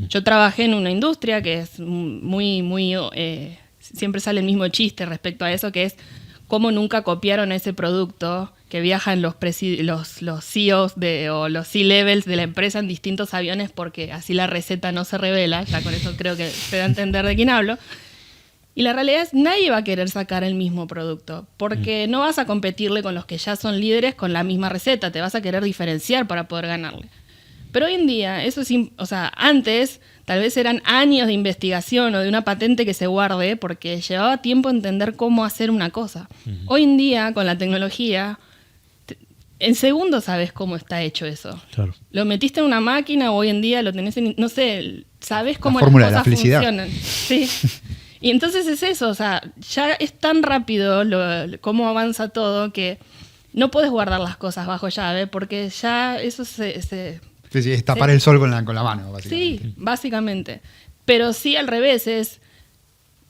Yo trabajé en una industria que es muy, muy... siempre sale el mismo chiste respecto a eso, que es cómo nunca copiaron ese producto que viajan los CEOs o los C-levels de la empresa en distintos aviones, porque así la receta no se revela. Ya con eso creo que se da a entender de quién hablo. Y la realidad es nadie va a querer sacar el mismo producto, porque no vas a competirle con los que ya son líderes con la misma receta, te vas a querer diferenciar para poder ganarle. Pero hoy en día, antes tal vez eran años de investigación o de una patente que se guarde porque llevaba tiempo entender cómo hacer una cosa. Hoy en día, con la tecnología, en segundos sabes cómo está hecho eso. Claro. Lo metiste en una máquina o hoy en día lo tenés en... No sé, sabes cómo las cosas funcionan. Sí. Y entonces es eso, ya es tan rápido cómo avanza todo que no puedes guardar las cosas bajo llave porque ya eso Sí, es tapar el sol con la mano, básicamente. Sí, básicamente. Pero sí, al revés,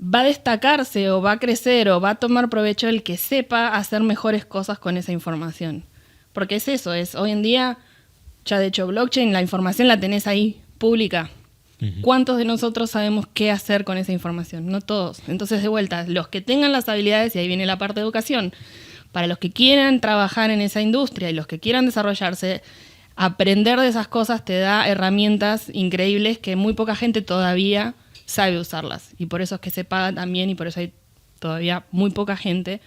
va a destacarse o va a crecer o va a tomar provecho el que sepa hacer mejores cosas con esa información. Porque es eso, hoy en día, ya de hecho blockchain, la información la tenés ahí, pública. ¿Cuántos de nosotros sabemos qué hacer con esa información? No todos. Entonces, de vuelta, los que tengan las habilidades, y ahí viene la parte de educación, para los que quieran trabajar en esa industria y los que quieran desarrollarse, aprender de esas cosas te da herramientas increíbles que muy poca gente todavía sabe usarlas. Y por eso es que se paga también, y por eso hay todavía muy poca gente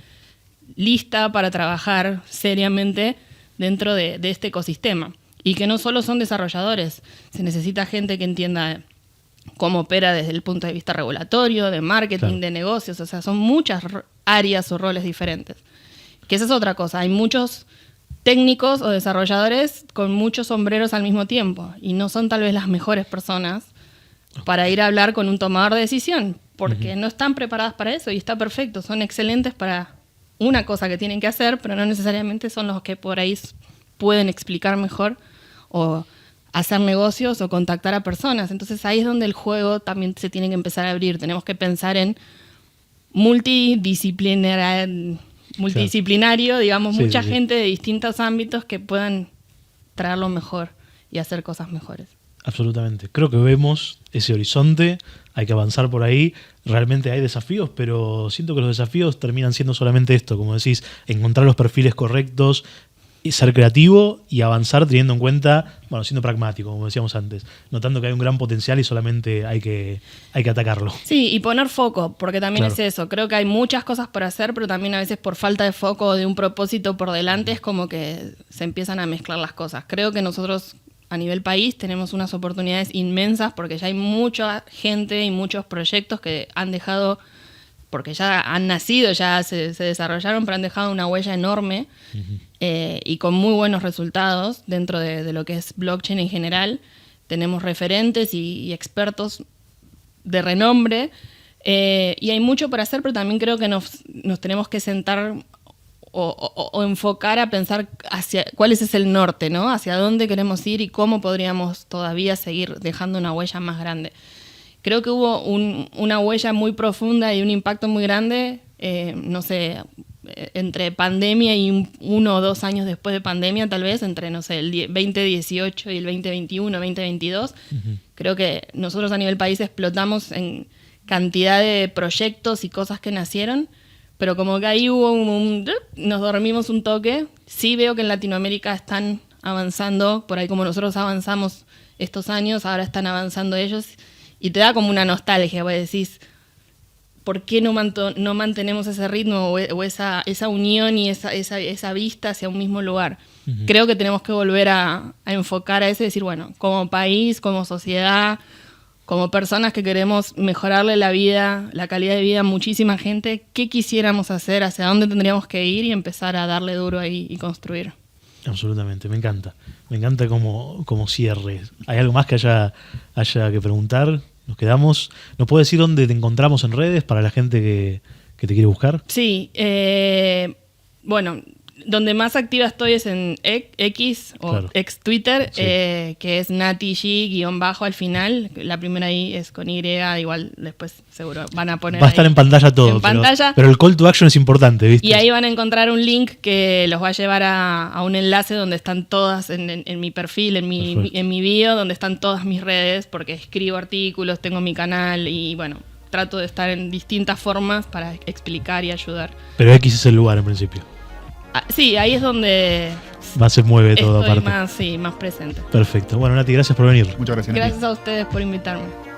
lista para trabajar seriamente dentro de este ecosistema. Y que no solo son desarrolladores, se necesita gente que entienda cómo opera desde el punto de vista regulatorio, de marketing, claro, de negocios. O sea, son muchas áreas o roles diferentes. Que esa es otra cosa. Hay muchos técnicos o desarrolladores con muchos sombreros al mismo tiempo y no son tal vez las mejores personas para ir a hablar con un tomador de decisión, porque no están preparadas para eso y está perfecto. Son excelentes para una cosa que tienen que hacer, pero no necesariamente son los que por ahí pueden explicar mejor o hacer negocios o contactar a personas. Entonces ahí es donde el juego también se tiene que empezar a abrir. Tenemos que pensar en multidisciplinario, digamos, sí, mucha gente de distintos ámbitos que puedan traerlo mejor y hacer cosas mejores. Absolutamente. Creo que vemos ese horizonte, hay que avanzar por ahí. Realmente hay desafíos, pero siento que los desafíos terminan siendo solamente esto, como decís, encontrar los perfiles correctos, y ser creativo y avanzar teniendo en cuenta, bueno, siendo pragmático, como decíamos antes, notando que hay un gran potencial y solamente hay que atacarlo. Sí, y poner foco, porque también es eso. Creo que hay muchas cosas por hacer, pero también a veces por falta de foco o de un propósito por delante es como que se empiezan a mezclar las cosas. Creo que nosotros a nivel país tenemos unas oportunidades inmensas porque ya hay mucha gente y muchos proyectos que han dejado, porque ya han nacido, ya se desarrollaron, pero han dejado una huella enorme. Y con muy buenos resultados dentro de lo que es blockchain en general. Tenemos referentes y expertos de renombre y hay mucho por hacer, pero también creo que nos tenemos que sentar o enfocar a pensar hacia cuál es el norte, ¿no? Hacia dónde queremos ir y cómo podríamos todavía seguir dejando una huella más grande. Creo que hubo una huella muy profunda y un impacto muy grande, no sé, entre pandemia y 1 o 2 años después de pandemia, tal vez, entre, no sé, el 2018 y el 2021, 2022. Creo que nosotros a nivel país explotamos en cantidad de proyectos y cosas que nacieron, pero como que ahí hubo nos dormimos un toque. Sí veo que en Latinoamérica están avanzando, por ahí como nosotros avanzamos estos años, ahora están avanzando ellos, y te da como una nostalgia, vos decís, ¿por qué no mantenemos ese ritmo o esa unión y esa vista hacia un mismo lugar? Creo que tenemos que volver a enfocar a eso y decir, bueno, como país, como sociedad, como personas que queremos mejorarle la vida, la calidad de vida a muchísima gente, ¿qué quisiéramos hacer? ¿Hacia dónde tendríamos que ir? Y empezar a darle duro ahí y construir. Absolutamente, me encanta. Me encanta como cierre. ¿Hay algo más que haya que preguntar? Nos quedamos. ¿Nos puedes decir dónde te encontramos en redes para la gente que te quiere buscar? Sí, bueno, donde más activa estoy es en X o ex Twitter, sí, que es NatiG_ al final. La primera I es con Y, igual después seguro van a poner. Va a estar en pantalla todo, pero el call to action es importante, ¿viste? Y ahí van a encontrar un link que los va a llevar a un enlace donde están todas, en mi perfil, en mi bio, donde están todas mis redes, porque escribo artículos, tengo mi canal y bueno, trato de estar en distintas formas para explicar y ayudar. Pero X es el lugar en principio. Sí, ahí es donde más se mueve todo aparte. Más presente. Perfecto. Bueno, Nati, gracias por venir. Muchas gracias. Gracias a ustedes por invitarme.